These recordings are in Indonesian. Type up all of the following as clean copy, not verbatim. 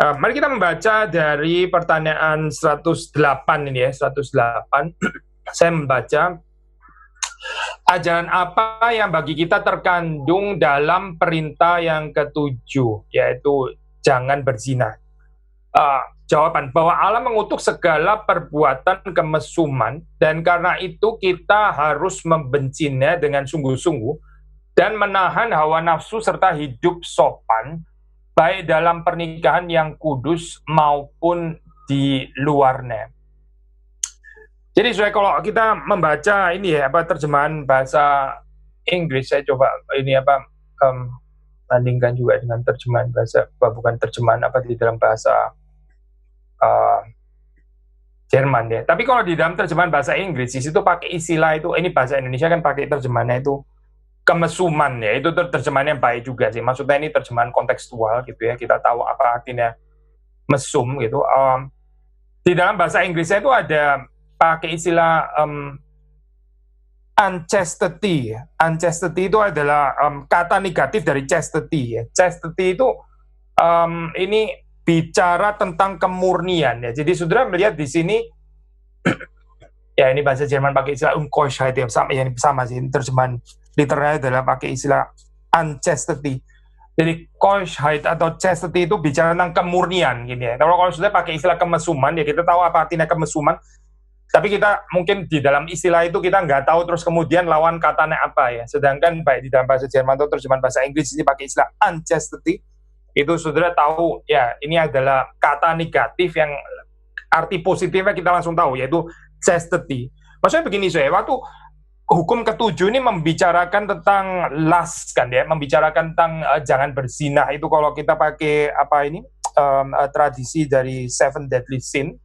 Mari kita membaca dari pertanyaan 108 ini ya, 108. Saya membaca, ajaran apa yang bagi kita terkandung dalam perintah yang ketujuh, yaitu jangan berzina. Jawaban, bahwa Allah mengutuk segala perbuatan kemesuman, dan karena itu kita harus membencinya dengan sungguh-sungguh, dan menahan hawa nafsu serta hidup sopan, baik dalam pernikahan yang kudus maupun di luarnya. Jadi kalau kita membaca ini ya, terjemahan bahasa Inggris, saya coba ini bandingkan juga dengan terjemahan bahasa, bukan terjemahan di dalam bahasa Jerman ya. Tapi kalau di dalam terjemahan bahasa Inggris, di situ pakai istilah itu, ini bahasa Indonesia kan pakai terjemahannya itu kemesuman ya, itu terjemahannya baik juga sih. Maksudnya ini terjemahan kontekstual gitu ya, kita tahu apa artinya mesum gitu. Di dalam bahasa Inggrisnya itu ada pakai istilah unchastity. Unchastity itu adalah kata negatif dari chastity ya. Chastity itu ini bicara tentang kemurnian ya. Jadi saudara melihat di sini ya, ini bahasa Jerman pakai istilah Unkeuschheit ya, sama sih, terjemahan literalnya adalah pakai istilah unchastity. Jadi Keuschheit atau chastity itu bicara tentang kemurnian gini ya. Kalau sudah pakai istilah kemesuman ya, kita tahu apa artinya kemesuman. Tapi kita mungkin di dalam istilah itu kita nggak tahu terus kemudian lawan katanya apa ya. Sedangkan baik di dalam bahasa Jerman atau terjemahan bahasa Inggris ini pakai istilah unchastity, itu saudara tahu ya, ini adalah kata negatif yang arti positifnya kita langsung tahu, yaitu chastity. Maksudnya begini, waktu hukum ketujuh ini membicarakan tentang lust kan ya, membicarakan tentang jangan berzina. Itu kalau kita pakai tradisi dari Seven Deadly Sins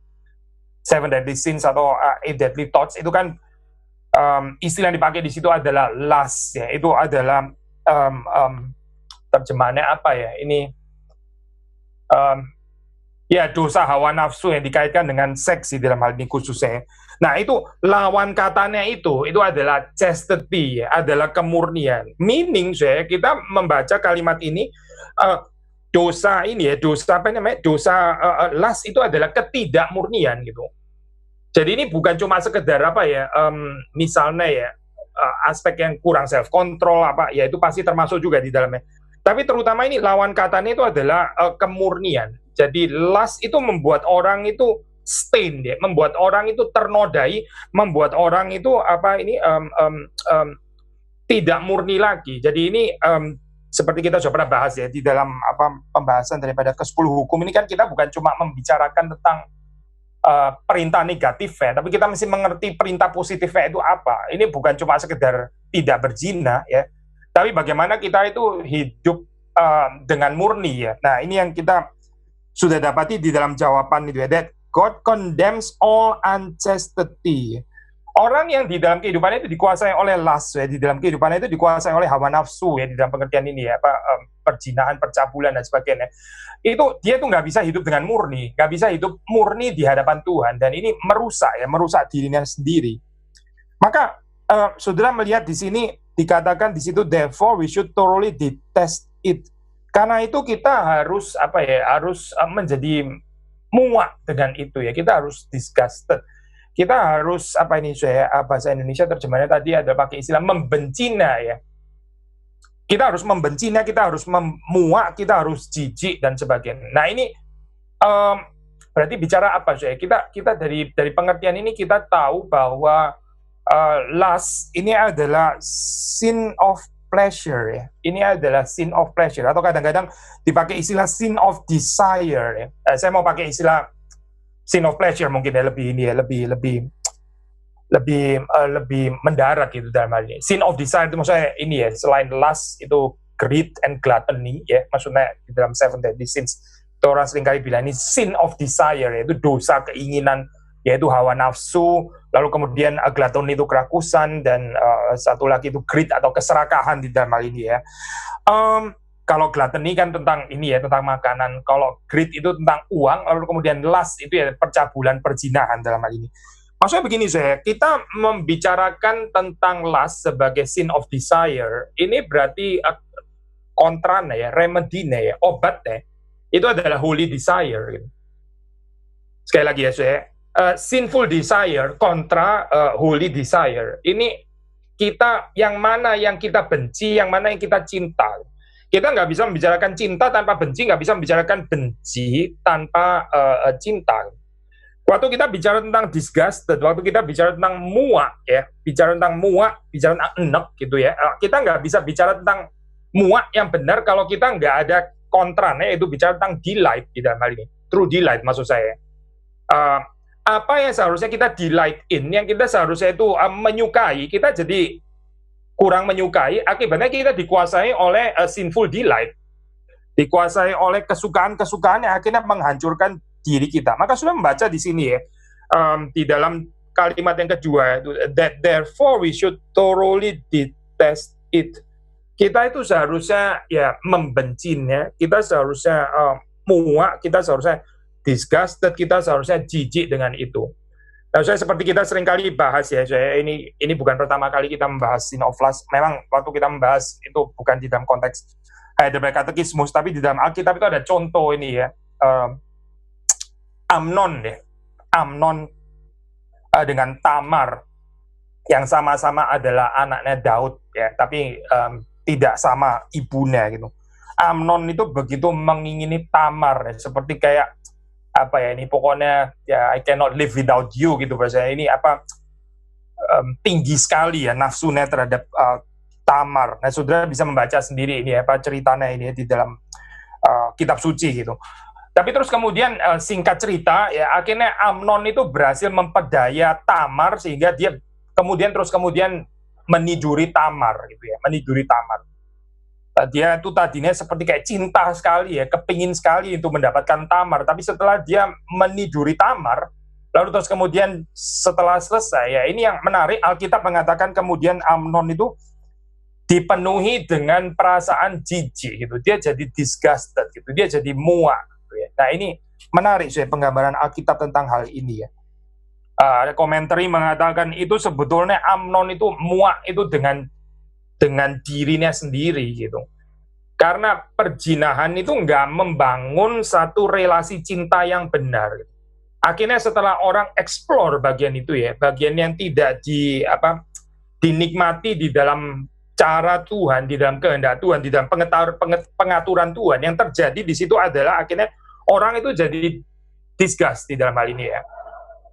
atau Eight Deadly Thoughts, itu kan istilah yang dipakai di situ adalah lust ya. Itu adalah terjemahannya apa ya? Ini ya, dosa hawa nafsu yang dikaitkan dengan seks di dalam hal ini khususnya. Nah, itu lawan katanya itu adalah chastity ya, adalah kemurnian. Meaning kita membaca kalimat ini, dosa ini ya, dosa lust itu adalah ketidakmurnian gitu. Jadi ini bukan cuma sekedar misalnya ya, aspek yang kurang self control ya, itu pasti termasuk juga di dalamnya. Tapi terutama ini lawan katanya itu adalah kemurnian. Jadi lust itu membuat orang itu stain ya, membuat orang itu ternodai, membuat orang itu tidak murni lagi. Jadi ini seperti kita sudah pernah bahas ya di dalam pembahasan daripada ke-10 hukum ini kan, kita bukan cuma membicarakan tentang perintah negatif ya, tapi kita mesti mengerti perintah positifnya itu apa. Ini bukan cuma sekedar tidak berzina ya, tapi bagaimana kita itu hidup dengan murni ya. Nah, ini yang kita sudah dapati di dalam jawaban itu ya, that God condemns all unchastity. Orang yang di dalam kehidupannya itu dikuasai oleh lust ya, di dalam kehidupannya itu dikuasai oleh hawa nafsu ya, di dalam pengertian ini ya, perzinahan, percabulan dan sebagainya. Itu dia tuh nggak bisa hidup dengan murni, nggak bisa hidup murni di hadapan Tuhan, dan ini merusak dirinya sendiri. Maka saudara melihat di sini dikatakan di situ, therefore we should thoroughly detest it. Karena itu kita harus harus menjadi muak dengan itu ya, kita harus disgusted. Kita harus bahasa Indonesia terjemahannya tadi ada pakai istilah membencinya ya. Kita harus membencinya, kita harus memuak, kita harus jijik dan sebagainya. Nah, ini berarti bicara apa saya? Kita dari pengertian ini kita tahu bahwa lust ini adalah sin of pleasure ya. Ini adalah sin of pleasure, atau kadang-kadang dipakai istilah sin of desire ya. Saya mau pakai istilah sin of pleasure mungkin ya, lebih mendarat gitu dalam hal ini. Sin of desire itu maksudnya ini ya, selain lust itu greed and gluttony ya, maksudnya di dalam Seven Deadly Sins itu orang seringkali bilang ini sin of desire, yaitu dosa keinginan, yaitu hawa nafsu. Lalu kemudian gluttony itu kerakusan, dan satu lagi itu greed atau keserakahan di dalam hal ini ya. Kalau gluttony kan tentang ini ya, tentang makanan. Kalau greed itu tentang uang. Lalu kemudian lust itu ya percabulan, perzinahan dalam hal ini. Maksudnya begini kita membicarakan tentang lust sebagai sin of desire. Ini berarti kontranya ya, remedinya ya, obatnya. itu adalah holy desire. Gitu. Sekali lagi ya, saya sinful desire kontra holy desire. Ini kita yang mana yang kita benci, yang mana yang kita cinta. Kita nggak bisa membicarakan cinta tanpa benci, nggak bisa membicarakan benci tanpa cinta. Waktu kita bicara tentang disgusted, waktu kita bicara tentang muak, ya, bicara tentang muak, bicara tentang enek gitu ya, kita nggak bisa bicara tentang muak yang benar kalau kita nggak ada kontranya, yaitu bicara tentang delight di dalam hal ini, true delight maksud saya. Apa yang seharusnya kita delight in, yang kita seharusnya itu menyukai, kita jadi kurang menyukai, akibatnya kita dikuasai oleh sinful delight, dikuasai oleh kesukaan-kesukaan yang akhirnya menghancurkan diri kita. Maka sudah membaca di sini ya, di dalam kalimat yang kedua itu, that therefore we should thoroughly detest it. Kita itu seharusnya ya membencinya, kita seharusnya muak, kita seharusnya disgusted, kita seharusnya jijik dengan itu. Nah, saya seperti kita seringkali bahas ya, saya ini bukan pertama kali kita membahas Sin of Lust. Memang waktu kita membahas itu bukan di dalam konteks Heidelberg Katekismus, tapi di dalam Alkitab itu ada contoh ini ya, Amnon dengan Tamar yang sama-sama adalah anaknya Daud ya, tapi tidak sama ibunya gitu. Amnon itu begitu mengingini Tamar ya, seperti kayak apa ya, ini pokoknya ya I cannot live without you gitu bahasa ini, apa tinggi sekali ya nafsunya terhadap Tamar. Nah, saudara bisa membaca sendiri ini apa ceritanya ini di dalam kitab suci gitu. Tapi terus kemudian singkat cerita ya, akhirnya Amnon itu berhasil memperdaya Tamar sehingga dia kemudian meniduri Tamar gitu ya, meniduri Tamar. Dia itu tadinya seperti kayak cinta sekali ya, kepingin sekali untuk mendapatkan Tamar, tapi setelah dia meniduri Tamar, lalu terus kemudian setelah selesai ya, ini yang menarik, Alkitab mengatakan kemudian Amnon itu dipenuhi dengan perasaan jijik gitu, dia jadi disgusted gitu, dia jadi muak. Nah, ini menarik saya penggambaran Alkitab tentang hal ini ya. Ada komentari mengatakan itu sebetulnya Amnon itu muak itu dengan dirinya sendiri gitu. Karena perjinahan itu nggak membangun satu relasi cinta yang benar. Gitu. Akhirnya setelah orang explore bagian itu ya, bagian yang tidak dinikmati di dalam cara Tuhan, di dalam kehendak Tuhan, di dalam pengaturan Tuhan, yang terjadi di situ adalah akhirnya orang itu jadi disgust di dalam hal ini ya.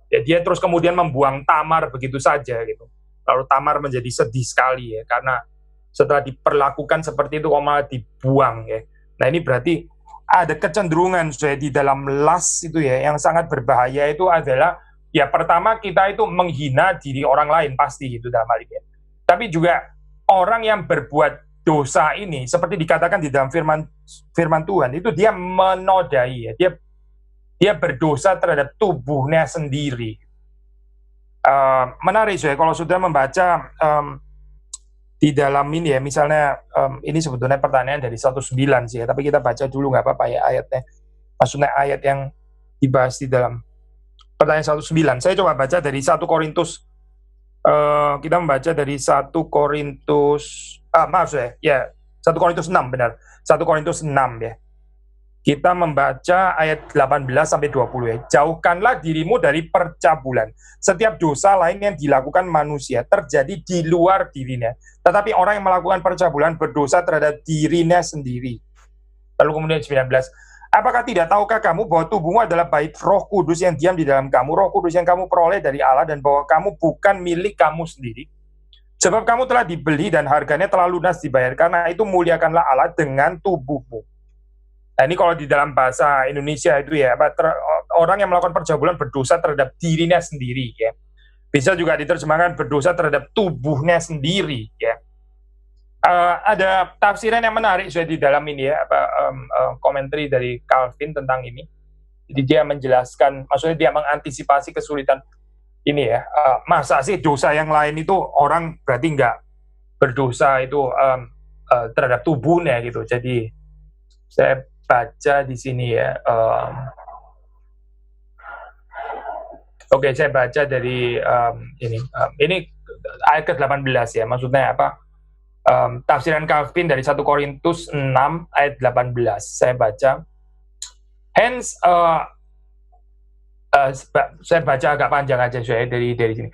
Ya, dia terus kemudian membuang Tamar begitu saja gitu. Lalu Tamar menjadi sedih sekali ya, karena setelah diperlakukan seperti itu kok malah dibuang ya. Nah, ini berarti ada kecenderungan saya di dalam lust itu ya, yang sangat berbahaya itu adalah ya pertama kita itu menghina diri orang lain pasti gitu dalam hal ini. Tapi juga orang yang berbuat dosa ini seperti dikatakan di dalam firman Tuhan itu dia menodai ya, dia berdosa terhadap tubuhnya sendiri. Menarik ya kalau sudah membaca di dalam ini ya, misalnya ini sebetulnya pertanyaan dari 19 sih ya, tapi kita baca dulu nggak apa-apa ya ayatnya. Maksudnya ayat yang dibahas di dalam pertanyaan 19. Saya coba baca dari 1 Korintus. Kita membaca dari 1 Korintus 1 Korintus 6 benar. 1 Korintus 6 ya. Kita membaca ayat 18 sampai 20 ya. Jauhkanlah dirimu dari percabulan. Setiap dosa lain yang dilakukan manusia terjadi di luar dirinya. Tetapi orang yang melakukan percabulan berdosa terhadap dirinya sendiri. Lalu kemudian 19. Apakah tidak tahukah kamu bahwa tubuhmu adalah bait Roh Kudus yang diam di dalam kamu, Roh Kudus yang kamu peroleh dari Allah, dan bahwa kamu bukan milik kamu sendiri? Sebab kamu telah dibeli dan harganya telah lunas dibayar. Karena itu muliakanlah Allah dengan tubuhmu. Nah, ini kalau di dalam bahasa Indonesia itu ya, orang yang melakukan percabulan berdosa terhadap dirinya sendiri ya. Bisa juga diterjemahkan berdosa terhadap tubuhnya sendiri ya. Ada tafsiran yang menarik saya di dalam ini ya, komentari dari Calvin tentang ini. Jadi dia menjelaskan, maksudnya dia mengantisipasi kesulitan ini ya. Masa sih dosa yang lain itu orang berarti nggak berdosa itu terhadap tubuhnya gitu. Jadi saya baca di sini ya. Oke, saya baca dari ini ayat ke-18 ya. Maksudnya apa? Tafsiran Calvin dari 1 Korintus 6 ayat 18. Saya baca. Hence, saya baca agak panjang aja saya dari sini.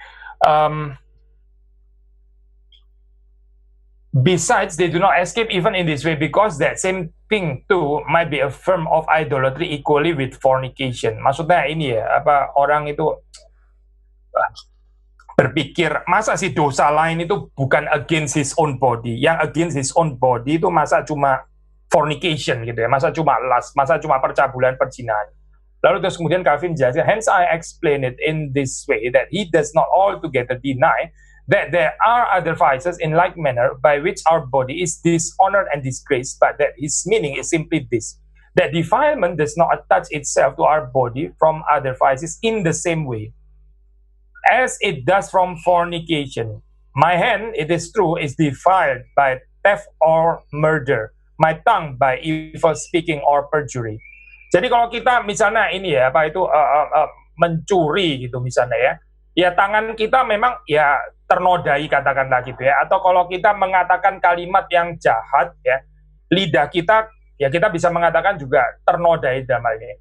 Besides, they do not escape even in this way because that same thing too might be a form of idolatry equally with fornication. Maksudnya ini ya, apa orang itu berpikir masa sih dosa lain itu bukan against his own body, yang against his own body itu masa cuma fornication gitu ya, masa cuma lust, masa cuma percabulan, perzinahan. Lalu terus kemudian Calvin jelaskan, hence I explain it in this way that he does not altogether deny that there are other vices in like manner by which our body is dishonored and disgraced, but that his meaning is simply this, that defilement does not attach itself to our body from other vices in the same way as it does from fornication. My hand, it is true, is defiled by theft or murder, my tongue by evil speaking or perjury. Jadi kalau kita misalnya ini ya, apa itu mencuri gitu misalnya ya tangan kita memang ya ternodai katakanlah gitu ya, atau kalau kita mengatakan kalimat yang jahat ya, lidah kita ya kita bisa mengatakan juga ternodai dalam hal ini.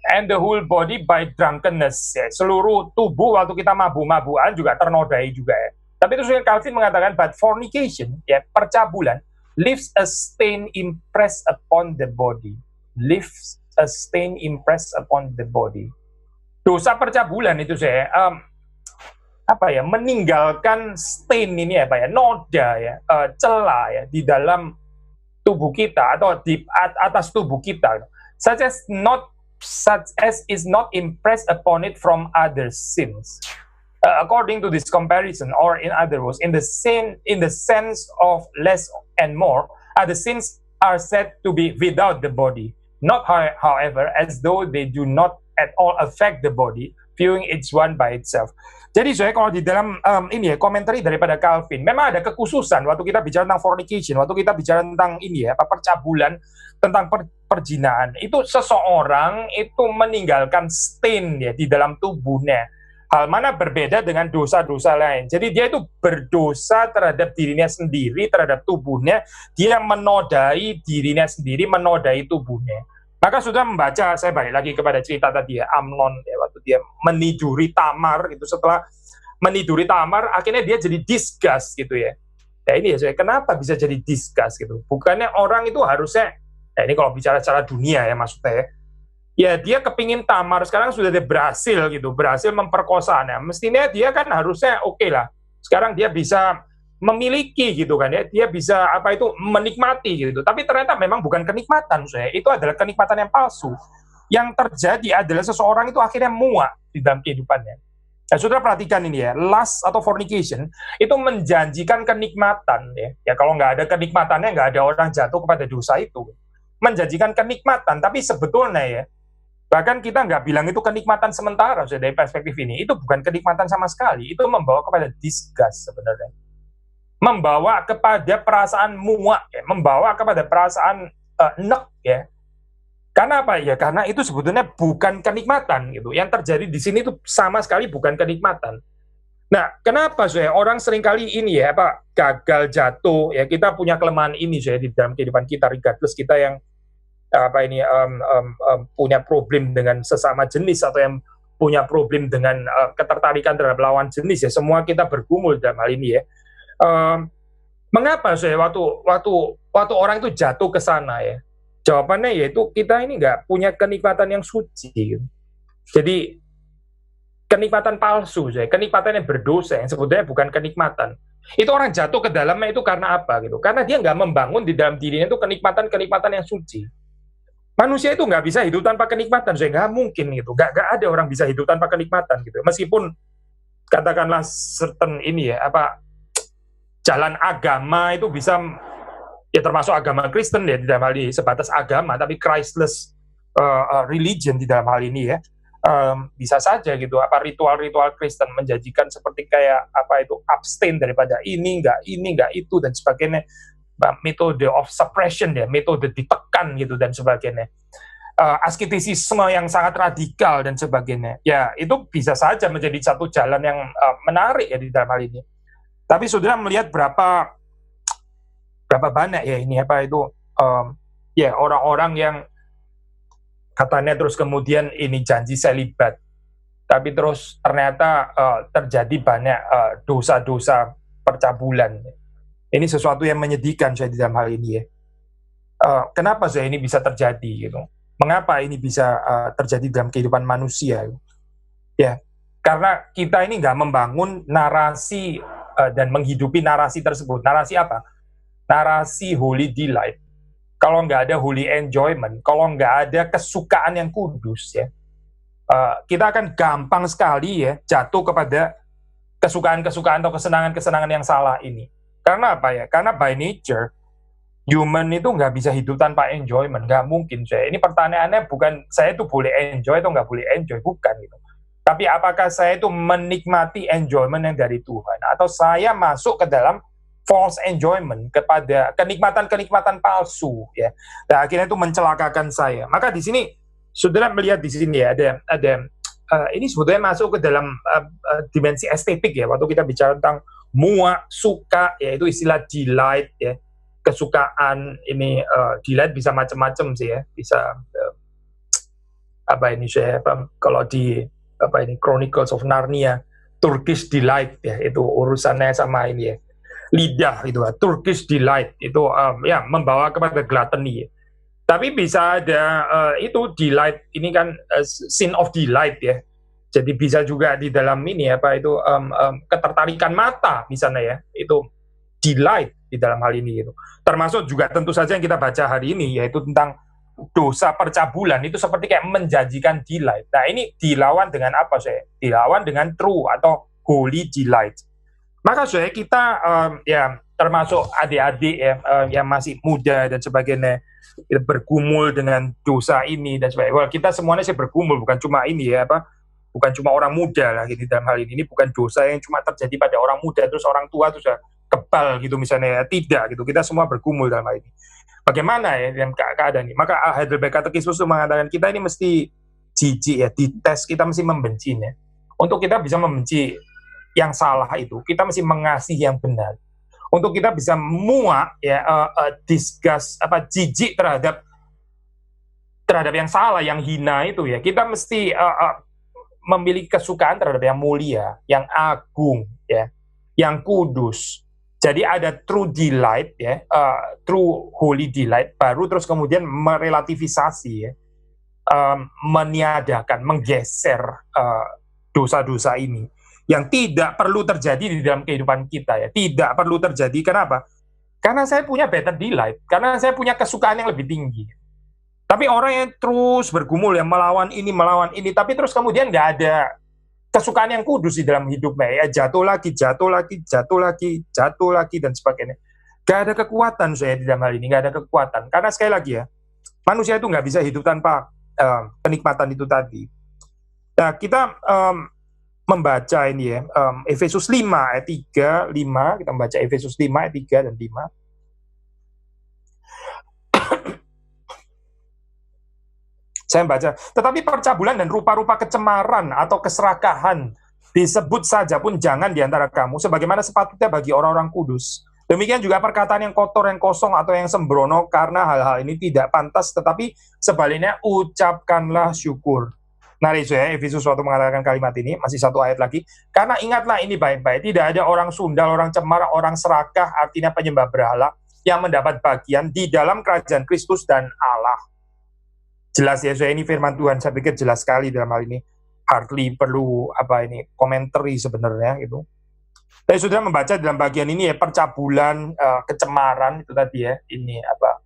And the whole body by drunkenness ya, seluruh tubuh waktu kita mabuk-mabukan juga ternodai juga ya. Tapi itu Calvin mengatakan but fornication ya, percabulan leaves a stain impressed upon the body, leaves a stain impressed upon the body. Dosa percabulan itu saya apa ya, meninggalkan stain ini apa ya, noda ya, celah ya di dalam tubuh kita atau di atas tubuh kita, such as is not impressed upon it from other sins. According to this comparison, or in other words, in the sense of less and more, other sins are said to be without the body, not however as though they do not at all affect the body, viewing each one by itself. Jadi saya kalau di dalam ini ya komentari daripada Calvin, memang ada kekhususan waktu kita bicara tentang fornication, waktu kita bicara tentang ini ya, percabulan, tentang perjinaan. Itu seseorang itu meninggalkan stain ya di dalam tubuhnya. Hal mana berbeda dengan dosa-dosa lain. Jadi dia itu berdosa terhadap dirinya sendiri, terhadap tubuhnya. Dia menodai dirinya sendiri, menodai tubuhnya. Maka sudah membaca, saya balik lagi kepada cerita tadi ya, Amnon ya, waktu dia meniduri Tamar, itu setelah meniduri Tamar, akhirnya dia jadi disgust gitu ya. Ya ini ya, saya kenapa bisa jadi disgust gitu? Bukannya orang itu harusnya, ya ini kalau bicara secara dunia ya maksudnya ya dia kepingin Tamar, sekarang sudah dia berhasil gitu, berhasil memperkosanya. Mestinya dia kan harusnya oke lah, sekarang dia bisa memiliki gitu kan ya, dia bisa apa itu menikmati gitu. Tapi ternyata memang bukan kenikmatan saya, itu adalah kenikmatan yang palsu. Yang terjadi adalah seseorang itu akhirnya muak di dalam kehidupannya. Nah, saudara perhatikan ini ya, lust atau fornication itu menjanjikan kenikmatan ya. Ya kalau nggak ada kenikmatannya nggak ada orang jatuh kepada dosa itu. Menjanjikan kenikmatan, tapi sebetulnya ya, bahkan kita nggak bilang itu kenikmatan sementara dari perspektif ini, itu bukan kenikmatan sama sekali, itu membawa kepada disgust sebenarnya. Membawa kepada perasaan muak, ya, membawa kepada perasaan nek ya. Karena apa ya? Karena itu sebetulnya bukan kenikmatan gitu. Yang terjadi di sini itu sama sekali bukan kenikmatan. Nah, kenapa saya orang seringkali ini ya apa gagal jatuh ya, kita punya kelemahan ini saya di dalam kehidupan kita, regardless kita yang apa ini punya problem dengan sesama jenis atau yang punya problem dengan ketertarikan terhadap lawan jenis ya, semua kita bergumul dalam hal ini ya. Mengapa saya waktu orang itu jatuh ke sana ya? Jawabannya yaitu kita ini nggak punya kenikmatan yang suci. Gitu. Jadi kenikmatan palsu, saya kenikmatan yang berdosa yang sebetulnya bukan kenikmatan. Itu orang jatuh ke dalamnya itu karena apa gitu? Karena dia nggak membangun di dalam dirinya itu kenikmatan yang suci. Manusia itu nggak bisa hidup tanpa kenikmatan, saya nggak mungkin gitu. Nggak ada orang bisa hidup tanpa kenikmatan gitu. Meskipun katakanlah certain ini ya apa jalan agama itu bisa ya termasuk agama Kristen ya di dalam hal ini sebatas agama, tapi Christless religion di dalam hal ini ya bisa saja gitu apa ritual-ritual Kristen menjanjikan seperti kayak apa itu abstain daripada ini nggak itu dan sebagainya, metode of suppression ya, metode ditekan gitu dan sebagainya, asketisisme yang sangat radikal dan sebagainya ya, itu bisa saja menjadi satu jalan yang menarik ya di dalam hal ini. Tapi saudara melihat berapa banyak ya ini apa itu ya orang-orang yang katanya terus kemudian ini janji selibat, tapi terus ternyata terjadi banyak dosa-dosa percabulan. Ini sesuatu yang menyedihkan saya di dalam hal ini ya. Kenapa saya ini bisa terjadi gitu? Mengapa ini bisa terjadi dalam kehidupan manusia? Ya, karena kita ini nggak membangun narasi dan menghidupi narasi tersebut. Narasi apa? Narasi holy delight. Kalau nggak ada holy enjoyment, kalau nggak ada kesukaan yang kudus ya, kita akan gampang sekali ya jatuh kepada kesukaan-kesukaan atau kesenangan-kesenangan yang salah ini. Karena apa ya? Karena by nature human itu nggak bisa hidup tanpa enjoyment, nggak mungkin saya. Ini pertanyaannya bukan saya itu boleh enjoy atau nggak boleh enjoy, bukan gitu. Tapi apakah saya itu menikmati enjoyment yang dari Tuhan, atau saya masuk ke dalam false enjoyment, kepada kenikmatan-kenikmatan palsu, ya. Dan akhirnya itu mencelakakan saya. Maka di sini, saudara melihat di sini ya, ada ini sebetulnya masuk ke dalam dimensi estetik ya. Waktu kita bicara tentang muak, suka, yaitu istilah delight ya. Kesukaan ini dilihat bisa macam-macam sih ya, bisa apa ini saya kalau di apa ini Chronicles of Narnia, Turkish delight ya, itu urusannya sama ini ya, lidah itu Turkish delight itu ya membawa kepada gluttony ya. Tapi bisa ada itu delight ini kan sin of delight ya. Jadi bisa juga di dalam ini apa itu ketertarikan mata misalnya ya, itu delight di dalam hal ini gitu. Termasuk juga tentu saja yang kita baca hari ini yaitu tentang dosa percabulan, itu seperti kayak menjanjikan delight. Nah ini dilawan dengan apa saya? Dilawan dengan true atau holy delight. Maka saya kita ya termasuk adik-adik ya yang masih muda dan sebagainya bergumul dengan dosa ini dan sebagainya. Well, kita semuanya sih bergumul, bukan cuma ini ya apa? Bukan cuma orang muda lah gitu dalam hal ini. Ini bukan dosa yang cuma terjadi pada orang muda terus orang tua terus kebal gitu misalnya ya. Tidak gitu, kita semua bergumul dalam hal ini. Bagaimana ya dalam keadaan ini? Maka Heidelberg Catechismus itu mengatakan kita ini mesti jijik ya, dites, kita mesti membenci ya. Untuk kita bisa membenci yang salah itu, kita mesti mengasihi yang benar. Untuk kita bisa muak ya, disgust apa jijik terhadap yang salah, yang hina itu ya, kita mesti memiliki kesukaan terhadap yang mulia, yang agung ya, yang kudus. Jadi ada true delight ya, true holy delight, baru terus kemudian merelativisasi ya, meniadakan, menggeser dosa-dosa ini yang tidak perlu terjadi di dalam kehidupan kita ya, tidak perlu terjadi. Kenapa? Karena saya punya better delight, karena saya punya kesukaan yang lebih tinggi. Tapi orang yang terus bergumul yang melawan ini, tapi terus kemudian nggak ada kesukaan yang kudus di dalam hidupnya ya, jatuh lagi dan sebagainya. Gak ada kekuatan saya di dalam hal ini, gak ada kekuatan. Karena sekali lagi ya, manusia itu nggak bisa hidup tanpa kenikmatan itu tadi. Nah kita membaca ini ya, Efesus 5 ayat 3, 5, kita membaca Efesus 5 ayat 3 dan 5. Saya baca, tetapi percabulan dan rupa-rupa kecemaran atau keserakahan disebut saja pun jangan di antara kamu, sebagaimana sepatutnya bagi orang-orang kudus. Demikian juga perkataan yang kotor, yang kosong, atau yang sembrono, karena hal-hal ini tidak pantas, tetapi sebaliknya ucapkanlah syukur. Nah, ya, Efesus waktu mengatakan kalimat ini, masih satu ayat lagi, karena ingatlah ini baik-baik, tidak ada orang sundal, orang cemara, orang serakah, artinya penyembah berhala, yang mendapat bagian di dalam kerajaan Kristus dan Allah. Jelas ya, saya ini firman Tuhan, saya pikir jelas sekali dalam hal ini. Hardly perlu apa ini komentari sebenarnya gitu. Saya sudah membaca dalam bagian ini ya, percabulan, kecemaran itu tadi ya, ini apa?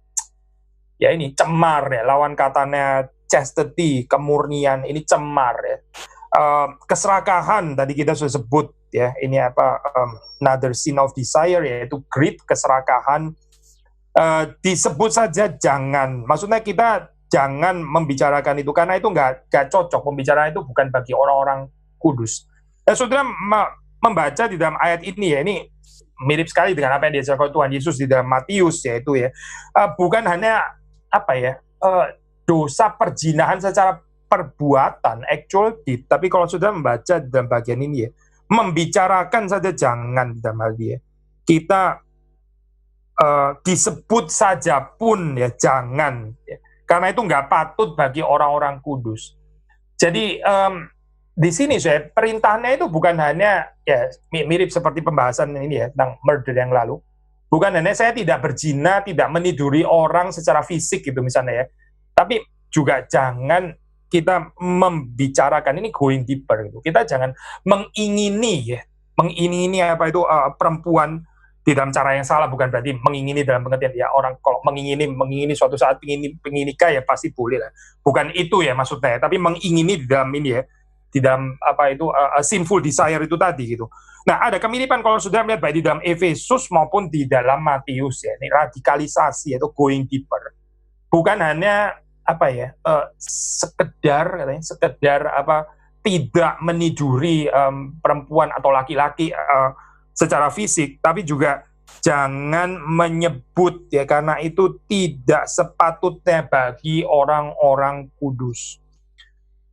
Ya ini cemar ya, lawan katanya chastity, kemurnian, ini cemar ya. Keserakahan tadi kita sudah sebut ya, ini apa? Another sin of desire, yaitu greed, keserakahan. Disebut saja jangan, maksudnya kita jangan membicarakan itu, karena itu nggak cocok. Pembicaraan itu bukan bagi orang-orang kudus. Saudara membaca di dalam ayat ini ya, ini mirip sekali dengan apa yang diajarkan Tuhan Yesus di dalam Matius, yaitu ya, bukan hanya apa ya, dosa perzinahan secara perbuatan, actual deed, tapi kalau saudara membaca di dalam bagian ini ya, membicarakan saja jangan dalam hal dia. Kita disebut saja pun ya jangan ya. karena itu nggak patut bagi orang-orang kudus. Jadi di sini saya perintahnya itu bukan hanya ya mirip seperti pembahasan ini ya tentang murder yang lalu. Bukan hanya saya tidak berzina, tidak meniduri orang secara fisik gitu misalnya ya. Tapi juga jangan kita membicarakan ini going deeper gitu. Kita jangan mengingini ya, mengingini apa itu perempuan di dalam cara yang salah, bukan berarti mengingini dalam pengertian ya orang kalau mengingini suatu saat ingin nikah ya pasti boleh lah. Bukan itu ya maksudnya, tapi mengingini di dalam ini ya, di dalam apa itu sinful desire itu tadi gitu. Nah, ada kemiripan kalau sudah melihat baik di dalam Efesus maupun di dalam Matius ya. Ini radikalisasi yaitu going deeper. Bukan hanya apa ya sekedar apa tidak meniduri perempuan atau laki-laki secara fisik, tapi juga jangan menyebut ya karena itu tidak sepatutnya bagi orang-orang kudus.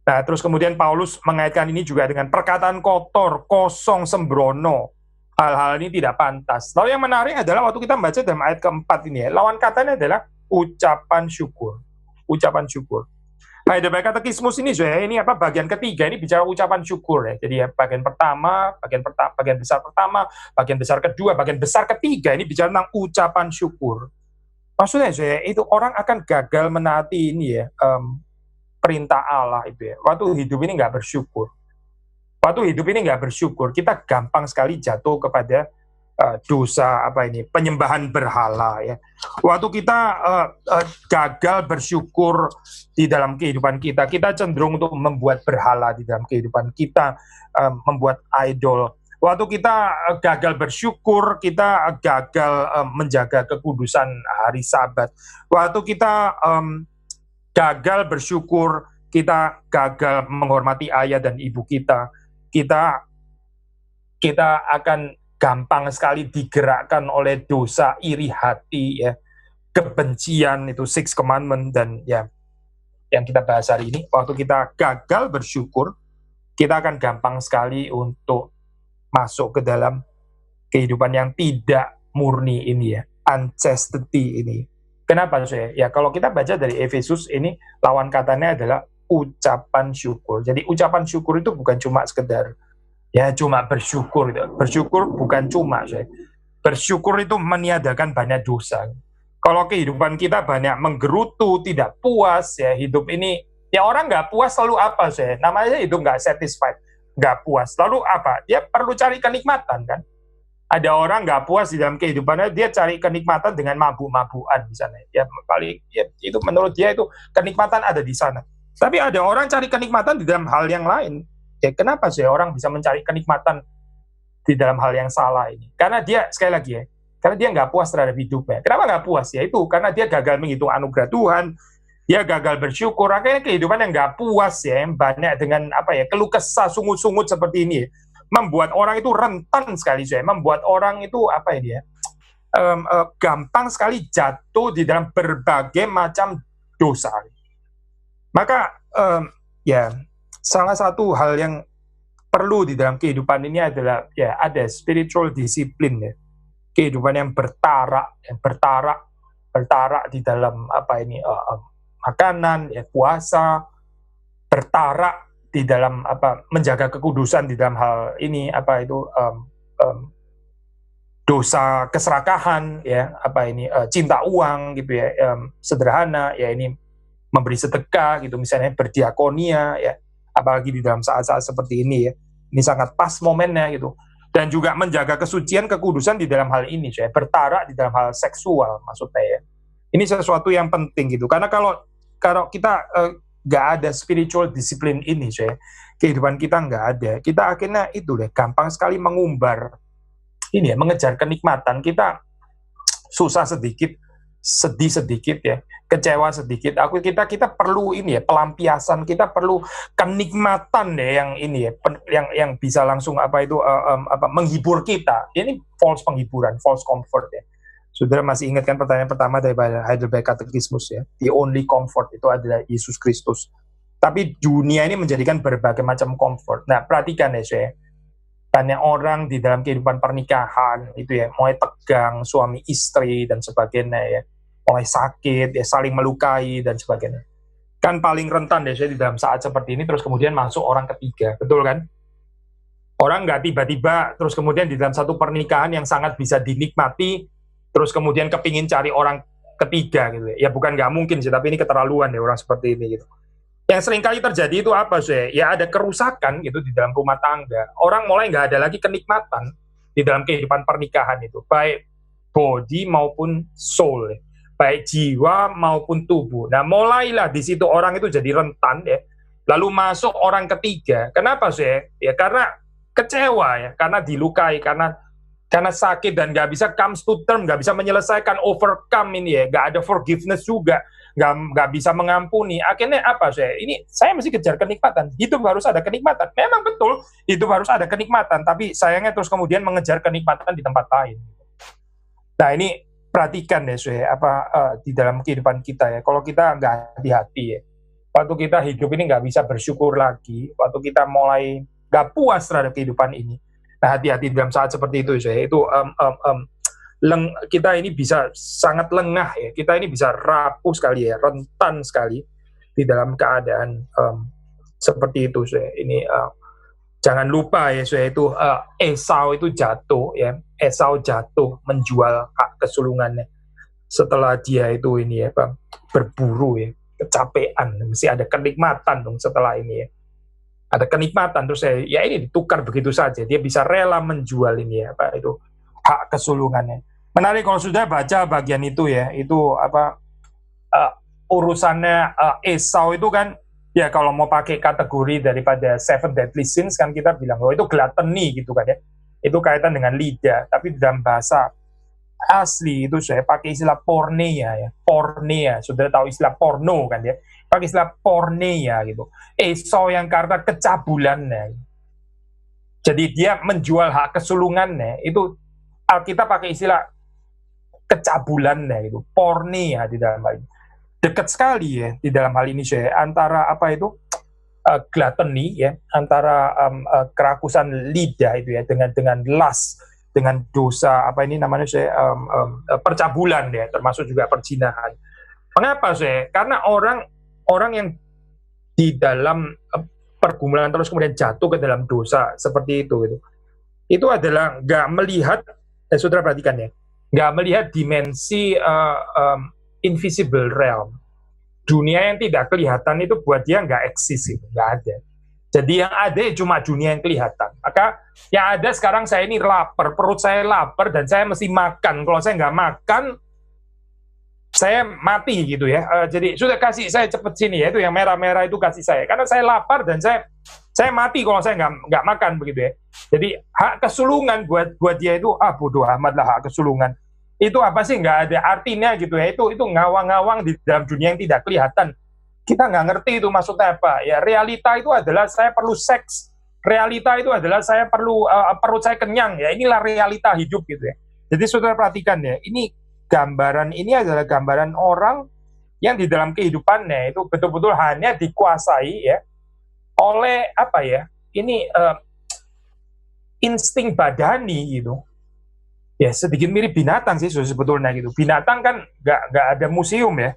Nah, terus kemudian Paulus mengaitkan ini juga dengan perkataan kotor, kosong, sembrono. Hal-hal ini tidak pantas. Lalu yang menarik adalah waktu kita membaca dalam ayat keempat ini ya, lawan katanya adalah ucapan syukur. Ucapan syukur. Heidelberg Katekismus ini ini apa bagian ketiga ini bicara ucapan syukur ya. Jadi ya bagian pertama, bagian besar pertama, bagian besar kedua, bagian besar ketiga ini bicara tentang ucapan syukur. Maksudnya itu orang akan gagal menaati ini ya perintah Allah itu ya. Waktu hidup ini nggak bersyukur. Waktu hidup ini nggak bersyukur, kita gampang sekali jatuh kepada dosa apa ini penyembahan berhala ya. Waktu kita gagal bersyukur di dalam kehidupan kita, kita cenderung untuk membuat berhala di dalam kehidupan kita, membuat idol. Waktu kita gagal bersyukur, kita gagal menjaga kekudusan hari Sabat. Waktu kita gagal bersyukur, kita gagal menghormati ayah dan ibu kita, kita akan gampang sekali digerakkan oleh dosa iri hati ya, kebencian itu Six Commandment dan ya yang kita bahas hari ini. Waktu kita gagal bersyukur, kita akan gampang sekali untuk masuk ke dalam kehidupan yang tidak murni ini ya, unchastity ini. Kenapa saya? Ya kalau kita baca dari Efesus ini lawan katanya adalah ucapan syukur. Jadi ucapan syukur itu bukan cuma sekedar ya cuma bersyukur gitu. Bersyukur bukan cuma saya. Bersyukur itu meniadakan banyak dosa. Kalau kehidupan kita banyak menggerutu, tidak puas ya hidup ini, ya orang nggak puas lalu apa saya? Namanya hidup nggak satisfied, nggak puas. Lalu apa? Dia perlu cari kenikmatan kan? Ada orang nggak puas di dalam kehidupannya, dia cari kenikmatan dengan mabuk-mabukan misalnya. Ya paling ya, itu menurut dia itu kenikmatan ada di sana. Tapi ada orang cari kenikmatan di dalam hal yang lain. Ya, kenapa sih orang bisa mencari kenikmatan di dalam hal yang salah ini? Karena dia, sekali lagi ya, karena dia nggak puas terhadap hidupnya. Kenapa nggak puas? Ya itu, karena dia gagal menghitung anugerah Tuhan, dia gagal bersyukur, akhirnya kehidupan yang nggak puas ya, banyak dengan apa ya, keluh kesah, sungut-sungut seperti ini, membuat orang itu rentan sekali ya, membuat orang itu apa ya, gampang sekali jatuh di dalam berbagai macam dosa. Maka ya, salah satu hal yang perlu di dalam kehidupan ini adalah ya ada spiritual discipline ya. Kehidupan yang bertarak di dalam apa ini makanan, ya puasa, bertarak di dalam apa menjaga kekudusan di dalam hal ini apa itu dosa keserakahan ya apa ini cinta uang gitu ya sederhana ya ini memberi sedekah gitu misalnya berdiakonia ya apalagi di dalam saat-saat seperti ini ya ini sangat pas momennya gitu dan juga menjaga kesucian kekudusan di dalam hal ini saya bertarak di dalam hal seksual maksudnya ya ini sesuatu yang penting gitu karena kalau kita nggak ada spiritual discipline ini saya kehidupan kita nggak ada kita akhirnya itu deh gampang sekali mengumbar ini ya mengejar kenikmatan kita susah sedikit sedih sedikit ya kecewa sedikit kita perlu ini ya pelampiasan kita perlu kenikmatan deh yang ini ya yang bisa langsung apa itu menghibur kita ini false penghiburan false comfort ya saudara masih ingatkan pertanyaan pertama dari Heidelberg Katekismus ya the only comfort itu adalah Yesus Kristus tapi dunia ini menjadikan berbagai macam comfort nah perhatikan ya saya banyak orang di dalam kehidupan pernikahan itu ya mulai tegang suami istri dan sebagainya ya mulai sakit, ya saling melukai dan sebagainya. Kan paling rentan deh saya di dalam saat seperti ini, terus kemudian masuk orang ketiga, betul kan? Orang nggak tiba-tiba terus kemudian di dalam satu pernikahan yang sangat bisa dinikmati, terus kemudian kepingin cari orang ketiga gitu ya. Ya bukan nggak mungkin sih, tapi ini keterlaluan deh orang seperti ini gitu. Yang sering kali terjadi itu apa sih? Ya ada kerusakan gitu di dalam rumah tangga. Orang mulai nggak ada lagi kenikmatan di dalam kehidupan pernikahan itu, baik body maupun soul, ya. Baik jiwa maupun tubuh. Nah mulailah di situ orang itu jadi rentan ya. Lalu masuk orang ketiga. Kenapa sih? Ya karena kecewa ya, karena dilukai, karena sakit dan nggak bisa comes to term, nggak bisa menyelesaikan, overcome ini ya, nggak ada forgiveness juga, nggak bisa mengampuni. Akhirnya apa sih? Ini saya mesti kejar kenikmatan. Hidup harus ada kenikmatan. Memang betul, hidup harus ada kenikmatan. Tapi sayangnya terus kemudian mengejar kenikmatan di tempat lain. Nah ini perhatikan deh, di dalam kehidupan kita ya. Kalau kita nggak hati-hati ya, waktu kita hidup ini nggak bisa bersyukur lagi, waktu kita mulai nggak puas terhadap kehidupan ini. Nah hati-hati dalam saat seperti itu ya. Itu kita ini bisa sangat lengah ya. Kita ini bisa rapuh sekali ya, rentan sekali di dalam keadaan seperti itu ya. Ini jangan lupa ya, itu Esau itu jatuh ya. Esau jatuh menjual hak kesulungannya setelah dia itu ini ya, berburu ya, kecapean, mesti ada kenikmatan dong setelah ini ya. Ada kenikmatan terus ya ini ditukar begitu saja. Dia bisa rela menjual ini ya, itu hak kesulungannya. Menarik kalau sudah baca bagian itu ya, itu urusannya Esau itu kan ya, kalau mau pakai kategori daripada Seven Deadly Sins kan kita bilang itu gluttony gitu kan ya. Itu kaitan dengan lidah, tapi dalam bahasa asli itu saya pakai istilah porneia ya. Porneia, sudah tahu istilah porno kan ya. Pakai istilah porneia gitu. Esau yang karena kecabulannya. Jadi dia menjual hak kesulungannya, itu Alkitab pakai istilah kecabulannya gitu. Porneia di dalam hal ini. Dekat sekali ya di dalam hal ini saya antara apa itu gluttony ya, antara kerakusan lidah itu ya dengan lust, dengan dosa apa ini namanya saya percabulan ya, termasuk juga perzinahan. Mengapa saya? Karena orang yang di dalam pergumulan terus kemudian jatuh ke dalam dosa seperti itu adalah nggak melihat, saudara perhatikan ya, nggak melihat dimensi invisible realm. Dunia yang tidak kelihatan itu buat dia nggak eksis, itu nggak ada. Jadi yang ada cuma dunia yang kelihatan. Maka yang ada sekarang saya ini lapar, perut saya lapar dan saya mesti makan. Kalau saya nggak makan, saya mati gitu ya. Jadi sudah kasih saya cepet sini ya, itu yang merah-merah itu kasih saya. Karena saya lapar dan saya mati kalau saya nggak makan begitu ya. Jadi hak kesulungan buat dia itu bodoh amat lah hak kesulungan. Itu apa sih, nggak ada artinya gitu ya, itu ngawang-ngawang di dalam dunia yang tidak kelihatan. Kita nggak ngerti itu maksudnya apa ya. Realita itu adalah saya perlu seks, realita itu adalah saya perlu perut saya kenyang ya. Inilah realita hidup gitu ya. Jadi saudara perhatikan ya, ini adalah gambaran orang yang di dalam kehidupannya itu betul-betul hanya dikuasai ya oleh apa ya, ini insting badani gitu. Ya sedikit mirip binatang sih sebetulnya gitu. Binatang kan nggak ada museum ya.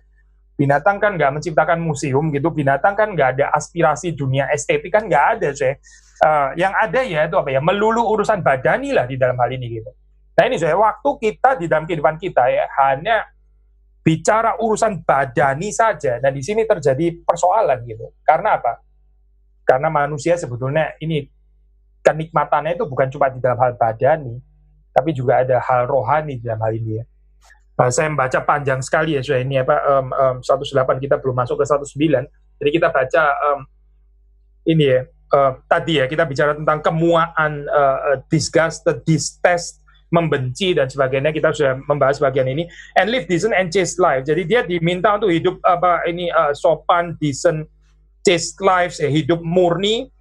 Binatang kan nggak menciptakan museum gitu. Binatang kan nggak ada aspirasi dunia estetik kan nggak ada sih. Yang ada ya itu apa ya, melulu urusan badani lah di dalam hal ini gitu. Nah ini saya waktu kita di dalam kehidupan kita ya hanya bicara urusan badani saja. Nah di sini terjadi persoalan gitu. Karena apa? Karena manusia sebetulnya ini kenikmatannya itu bukan cuma di dalam hal badani, tapi juga ada hal rohani dalam hal ini ya. Saya membaca panjang sekali ya, ini apa 108 kita belum masuk ke 109. Jadi kita baca ini ya, tadi ya kita bicara tentang kemuaan, disgusted, distaste, membenci dan sebagainya. Kita sudah membahas bagian ini. And live decent and chaste life. Jadi dia diminta untuk hidup sopan, decent, chaste life, hidup murni.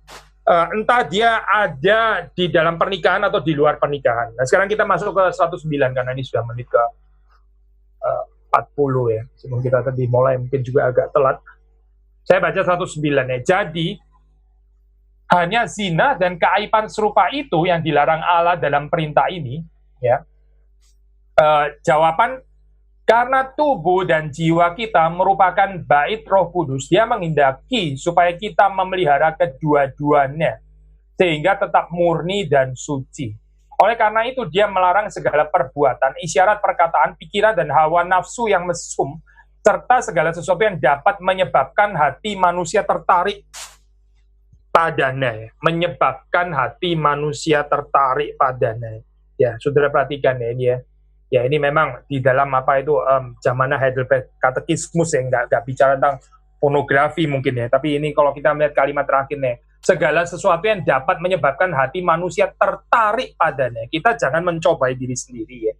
Entah dia ada di dalam pernikahan atau di luar pernikahan. Nah sekarang kita masuk ke 109 karena ini sudah menit ke 40 ya. Sebelum kita tadi mulai mungkin juga agak telat. Saya baca 109 ya. Jadi hanya zina dan keaiban serupa itu yang dilarang Allah dalam perintah ini ya. Jawaban Karena tubuh dan jiwa kita merupakan bait Roh Kudus, dia menghendaki supaya kita memelihara kedua-duanya, sehingga tetap murni dan suci. Oleh karena itu, dia melarang segala perbuatan, isyarat perkataan, pikiran, dan hawa nafsu yang mesum, serta segala sesuatu yang dapat menyebabkan hati manusia tertarik padanya. Menyebabkan hati manusia tertarik padanya. Ya, saudara perhatikan ya ini ya. Ya ini memang di dalam apa itu zamannya Heidelberg Katekismus ya, nggak bicara tentang pornografi mungkin ya, tapi ini kalau kita melihat kalimat terakhirnya, segala sesuatu yang dapat menyebabkan hati manusia tertarik padanya. Kita jangan mencobai diri sendiri ya,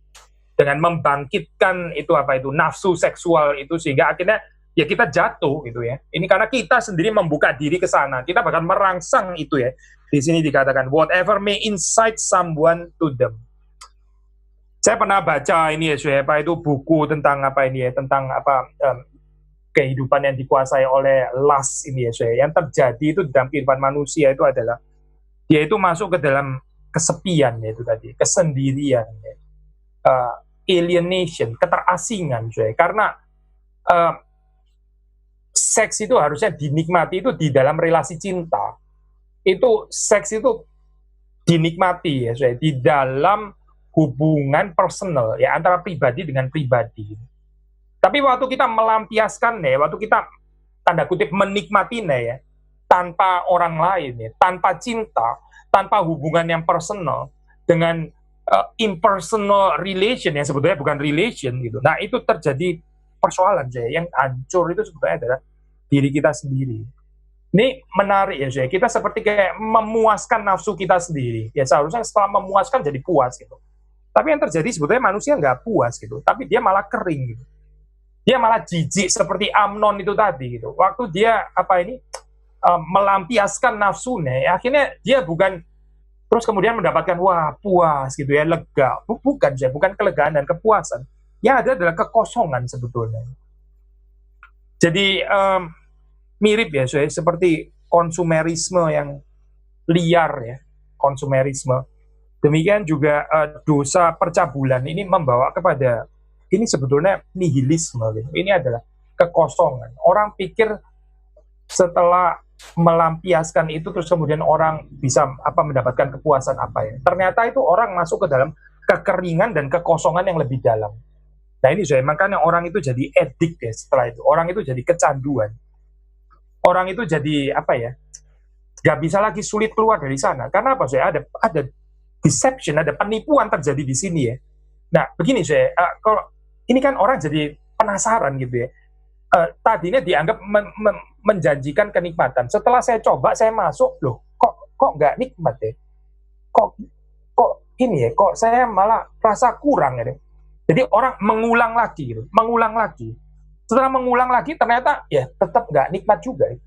dengan membangkitkan itu apa itu nafsu seksual itu sehingga akhirnya ya kita jatuh gitu ya. Ini karena kita sendiri membuka diri ke sana, kita bahkan merangsang itu ya. Di sini dikatakan whatever may incite someone to them. Saya pernah baca ini ya, apa itu buku tentang apa ini ya, tentang apa kehidupan yang dikuasai oleh lust ini ya, yang terjadi itu dalam kehidupan manusia itu adalah dia itu masuk ke dalam kesepian ya, itu tadi, kesendirian, ya. Alienation, keterasingan, karena seks itu harusnya dinikmati itu di dalam relasi cinta. Itu seks itu dinikmati ya, di dalam hubungan personal ya antara pribadi dengan pribadi. Tapi waktu kita melampiaskan ya, waktu kita tanda kutip menikmatinya ya, tanpa orang lain ya, tanpa cinta, tanpa hubungan yang personal dengan impersonal relation yang sebetulnya bukan relation gitu. Nah, itu terjadi persoalan yang hancur itu sebetulnya adalah diri kita sendiri. Ini menarik ya, kita seperti kayak memuaskan nafsu kita sendiri. Ya seharusnya setelah memuaskan jadi puas gitu. Tapi yang terjadi sebetulnya manusia nggak puas gitu, tapi dia malah kering gitu. Dia malah jijik seperti Amnon itu tadi gitu. Waktu dia melampiaskan nafsunya, akhirnya dia bukan terus kemudian mendapatkan wah puas gitu ya, lega. Bukan kelegaan dan kepuasan. Yang ada adalah kekosongan sebetulnya. Jadi mirip ya, seperti konsumerisme yang liar ya, konsumerisme. Demikian juga dosa percabulan ini membawa kepada ini sebetulnya nihilisme gitu. Ini adalah kekosongan. Orang pikir setelah melampiaskan itu terus kemudian orang bisa mendapatkan kepuasan apa ya. Ternyata itu orang masuk ke dalam kekeringan dan kekosongan yang lebih dalam. Nah ini makanya orang itu jadi edik ya setelah itu. Orang itu jadi kecanduan. Orang itu jadi nggak bisa lagi sulit keluar dari sana. Karena apa ada deception, ada penipuan terjadi di sini ya. Nah, begini kalau ini kan orang jadi penasaran gitu ya. Tadinya dianggap menjanjikan kenikmatan. Setelah saya coba, saya masuk, loh, kok nggak nikmat ya? Kok ini ya? Kok saya malah rasa kurang ya? Jadi orang mengulang lagi gitu, mengulang lagi. Setelah mengulang lagi, ternyata ya tetap nggak nikmat juga. Ya.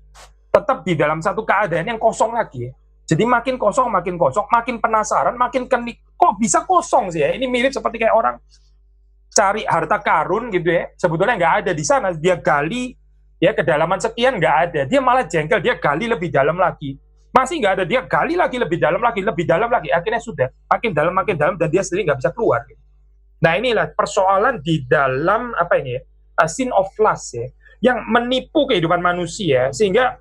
Tetap di dalam satu keadaan yang kosong lagi. Ya. Jadi makin kosong, makin penasaran, makin kok bisa kosong sih ya? Ini mirip seperti kayak orang cari harta karun gitu ya. Sebetulnya nggak ada di sana, dia gali ya kedalaman sekian nggak ada. Dia malah jengkel, dia gali lebih dalam lagi. Masih nggak ada, dia gali lagi lebih dalam lagi. Akhirnya sudah makin dalam dan dia sendiri nggak bisa keluar. Gitu. Nah inilah persoalan di dalam sin of lust ya, yang menipu kehidupan manusia sehingga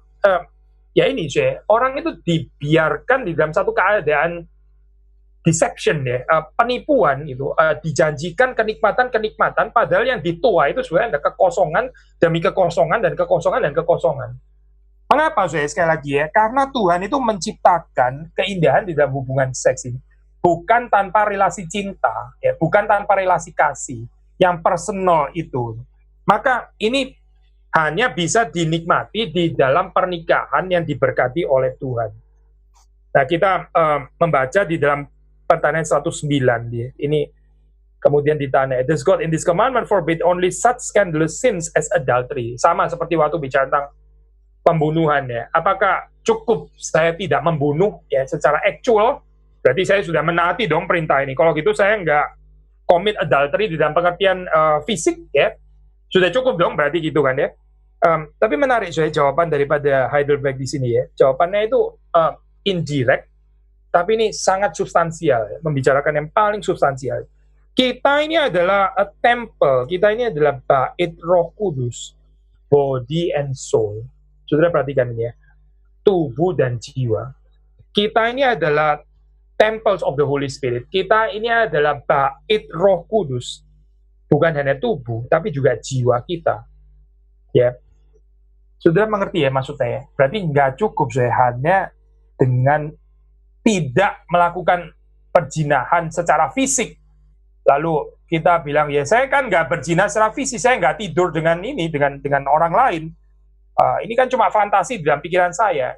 ya ini orang itu dibiarkan di dalam satu keadaan deception ya, penipuan itu, dijanjikan kenikmatan padahal yang dituai itu sebenarnya ada kekosongan demi kekosongan dan kekosongan. Mengapa sekali lagi ya? Karena Tuhan itu menciptakan keindahan di dalam hubungan seks ini bukan tanpa relasi cinta ya, bukan tanpa relasi kasih yang personal itu. Maka ini hanya bisa dinikmati di dalam pernikahan yang diberkati oleh Tuhan. Nah, kita membaca di dalam Pertanyaan 109 ini kemudian ditanya, does God in this commandment forbid only such scandalous sins as adultery? Sama seperti waktu bicara tentang pembunuhan ya. Apakah cukup saya tidak membunuh ya secara actual? Berarti saya sudah menaati dong perintah ini. Kalau gitu saya nggak commit adultery di dalam pengertian fisik ya. Sudah cukup dong berarti gitu kan ya. Tapi menarik jawaban daripada Heidelberg di sini ya. Jawabannya itu indirect, tapi ini sangat substansial, ya, membicarakan yang paling substansial. Kita ini adalah a temple, kita ini adalah bait Roh Kudus, body and soul. Saudara perhatikan ini ya, tubuh dan jiwa. Kita ini adalah temples of the Holy Spirit. Kita ini adalah bait Roh Kudus, bukan hanya tubuh, tapi juga jiwa kita. Ya, saudara mengerti ya maksud saya? Berarti nggak cukup saya hanya dengan tidak melakukan perzinahan secara fisik. Lalu kita bilang, ya saya kan nggak berzina secara fisik, saya nggak tidur dengan ini, dengan orang lain. Ini kan cuma fantasi dalam pikiran saya.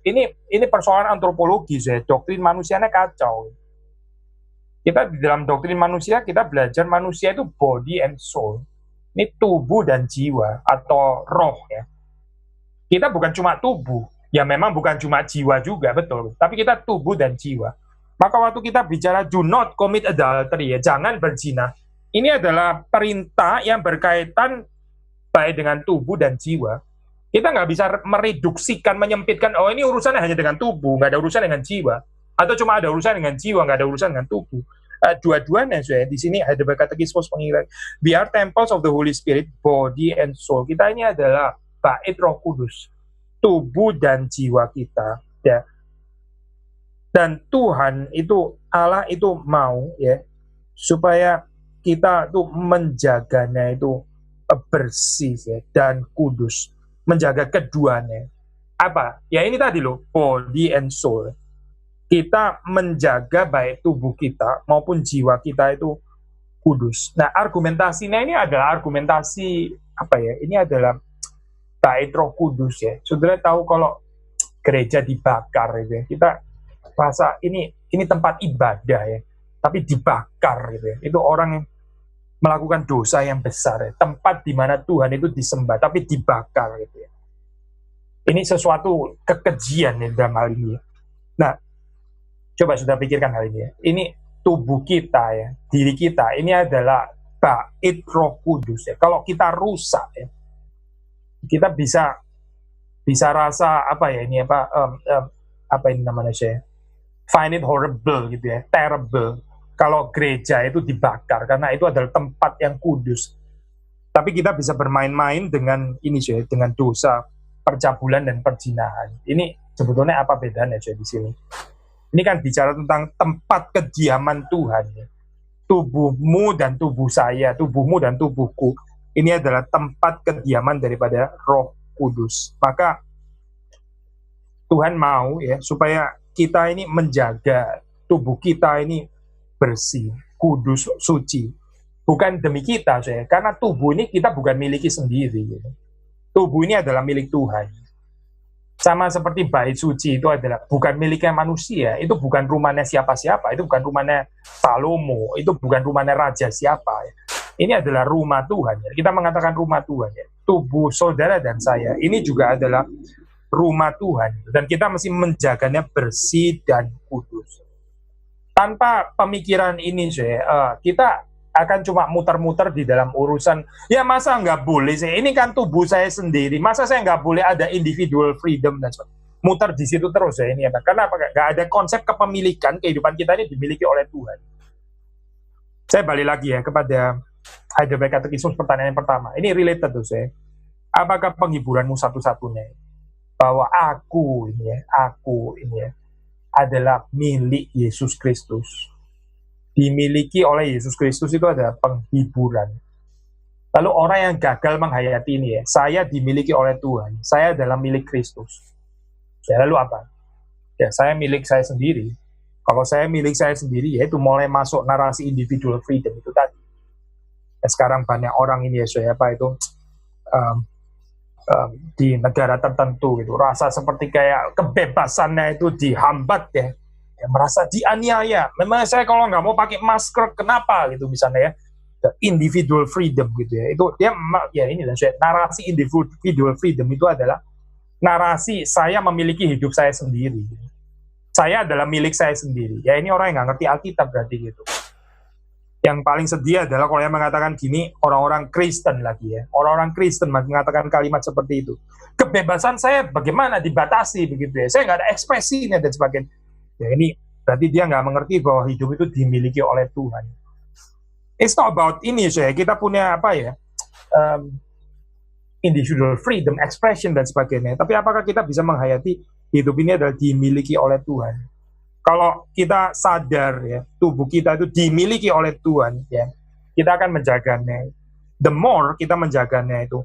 Ini persoalan antropologi, ya. Doktrin manusianya kacau. Kita di dalam doktrin manusia, kita belajar manusia itu body and soul. Ini tubuh dan jiwa, atau roh ya. Kita bukan cuma tubuh, ya memang bukan cuma jiwa juga, betul. Tapi kita tubuh dan jiwa. Maka waktu kita bicara do not commit adultery, ya jangan berzina, ini adalah perintah yang berkaitan baik dengan tubuh dan jiwa. Kita nggak bisa mereduksikan, menyempitkan, oh ini urusannya hanya dengan tubuh, nggak ada urusan dengan jiwa. Atau cuma ada urusan dengan jiwa, nggak ada urusan dengan tubuh. Dua-duanya, saya di sini Heidelberg Catechismus mengingat, we are temples of the Holy Spirit, body and soul. Kita ini adalah bait Roh Kudus, tubuh dan jiwa kita. Ya. Dan Tuhan itu, Allah itu mau ya supaya kita tuh menjaganya itu bersih ya, dan kudus, menjaga keduanya. Apa? Ya ini tadi loh, body and soul. Kita menjaga baik tubuh kita maupun jiwa kita itu kudus. Nah, argumentasinya ini adalah argumentasi apa ya? Ini adalah bait Roh Kudus ya. Saudara tahu kalau gereja dibakar gitu ya. Kita rasa ini tempat ibadah ya, tapi dibakar gitu ya. Itu orang yang melakukan dosa yang besar ya. Tempat di mana Tuhan itu disembah, tapi dibakar gitu ya. Ini sesuatu kekejian ya dalam hal ini ya. Nah, coba sudah pikirkan hal ini ya. Ini tubuh kita ya, diri kita, ini adalah bait Roh Kudus ya. Kalau kita rusak ya, kita bisa rasa apa ya ini apa ini namanya saya, find it horrible gitu ya, terrible kalau gereja itu dibakar karena itu adalah tempat yang kudus. Tapi kita bisa bermain-main dengan ini sih, dengan dosa percabulan dan perzinahan. Ini sebetulnya apa bedanya sih di sini? Ini kan bicara tentang tempat kediaman Tuhan. Ya. Tubuhmu dan tubuh saya, tubuhmu dan tubuhku, ini adalah tempat kediaman daripada Roh Kudus. Maka Tuhan mau ya supaya kita ini menjaga tubuh kita ini bersih, kudus, suci. Bukan demi kita, saya. Karena tubuh ini kita bukan miliki sendiri. Gitu. Tubuh ini adalah milik Tuhan. Sama seperti bait suci itu adalah bukan miliknya manusia, itu bukan rumahnya siapa-siapa, itu bukan rumahnya Salomo, itu bukan rumahnya raja siapa. Ya. Ini adalah rumah Tuhan. Ya. Kita mengatakan rumah Tuhan. Ya. Tubuh saudara dan saya, ini juga adalah rumah Tuhan, dan kita mesti menjaganya bersih dan kudus. Tanpa pemikiran ini, kita akan cuma muter-muter di dalam urusan, ya masa nggak boleh sih, ini kan tubuh saya sendiri, masa saya nggak boleh ada individual freedom, dan muter di situ terus ya ini. Karena nggak ada konsep kepemilikan, kehidupan kita ini dimiliki oleh Tuhan. Saya balik lagi ya kepada Heidelberg Catechismus, pertanyaan yang pertama, ini related tuh saya, apakah penghiburanmu satu-satunya? Bahwa aku ini ya adalah milik Yesus Kristus. Dimiliki oleh Yesus Kristus itu adalah penghiburan. Lalu orang yang gagal menghayati ini ya, saya dimiliki oleh Tuhan, saya adalah milik Kristus. Ya, lalu apa? Ya, saya milik saya sendiri. Kalau saya milik saya sendiri, ya itu mulai masuk narasi individual freedom itu tadi. Ya, sekarang banyak orang ini ya, apa itu di negara tertentu gitu, rasa seperti kayak kebebasannya itu dihambat ya, merasa dianiaya. Memang saya kalau nggak mau pakai masker kenapa gitu misalnya ya, individual freedom gitu ya, itu dia ya ini dan narasi individual freedom itu adalah narasi saya memiliki hidup saya sendiri, saya adalah milik saya sendiri. Ya ini orang yang nggak ngerti Alkitab berarti gitu. Yang paling sedih adalah kalau yang mengatakan gini, orang-orang Kristen lagi ya. Orang-orang Kristen mengatakan kalimat seperti itu. Kebebasan saya bagaimana dibatasi begitu ya. Saya nggak ada ekspresinya dan sebagainya. Ya ini berarti dia nggak mengerti bahwa hidup itu dimiliki oleh Tuhan. it's not about ini saya, kita punya apa ya, individual freedom, expression dan sebagainya. Tapi apakah kita bisa menghayati hidup ini adalah dimiliki oleh Tuhan? Kalau kita sadar ya, tubuh kita itu dimiliki oleh Tuhan ya, kita akan menjaganya. The more kita menjaganya itu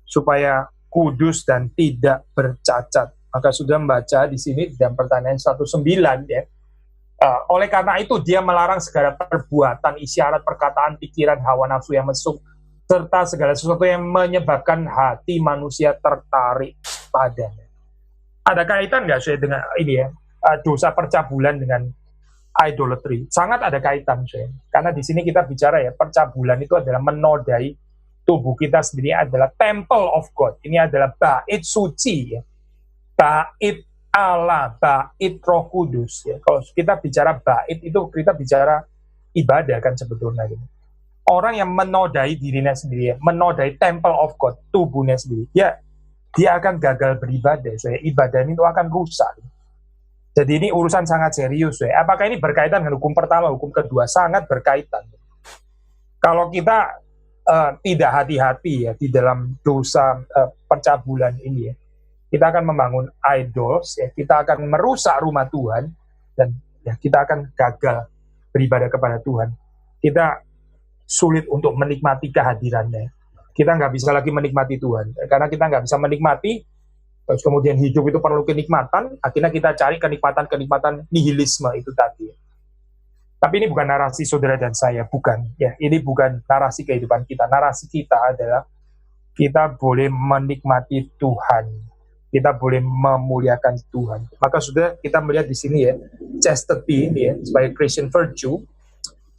supaya kudus dan tidak bercacat. Maka sudah membaca di sini dalam pertanyaan 19 ya. Oleh karena itu dia melarang segala perbuatan, isyarat, perkataan, pikiran, hawa nafsu yang mesum, serta segala sesuatu yang menyebabkan hati manusia tertarik padanya. Ada kaitan nggak saya dengan ini ya, dosa percabulan dengan idolatry? Sangat ada kaitan saya. Karena di sini kita bicara ya, percabulan itu adalah menodai tubuh kita sendiri, adalah temple of God. Ini adalah bait suci ya. Bait Allah, bait Roh Kudus ya. Kalau kita bicara bait itu kita bicara ibadah kan sebetulnya gitu. Orang yang menodai dirinya sendiri, menodai temple of God, tubuhnya sendiri, ya dia akan gagal beribadah. So, ibadah itu akan rusak. Jadi ini urusan sangat serius. So. Apakah ini berkaitan dengan hukum pertama, hukum kedua? Sangat berkaitan. Kalau kita tidak hati-hati ya di dalam dosa percabulan ini, ya, kita akan membangun idols, ya, kita akan merusak rumah Tuhan, dan ya, kita akan gagal beribadah kepada Tuhan. Kita sulit untuk menikmati kehadirannya. Kita nggak bisa lagi menikmati Tuhan. Karena kita nggak bisa menikmati, terus kemudian hidup itu perlu kenikmatan, akhirnya kita cari kenikmatan-kenikmatan nihilisme itu tadi. Tapi ini bukan narasi saudara dan saya, bukan. Ya, ini bukan narasi kehidupan kita. Narasi kita adalah kita boleh menikmati Tuhan. Kita boleh memuliakan Tuhan. Maka sudah kita melihat di sini ya, chastity ini ya, sebagai Christian virtue,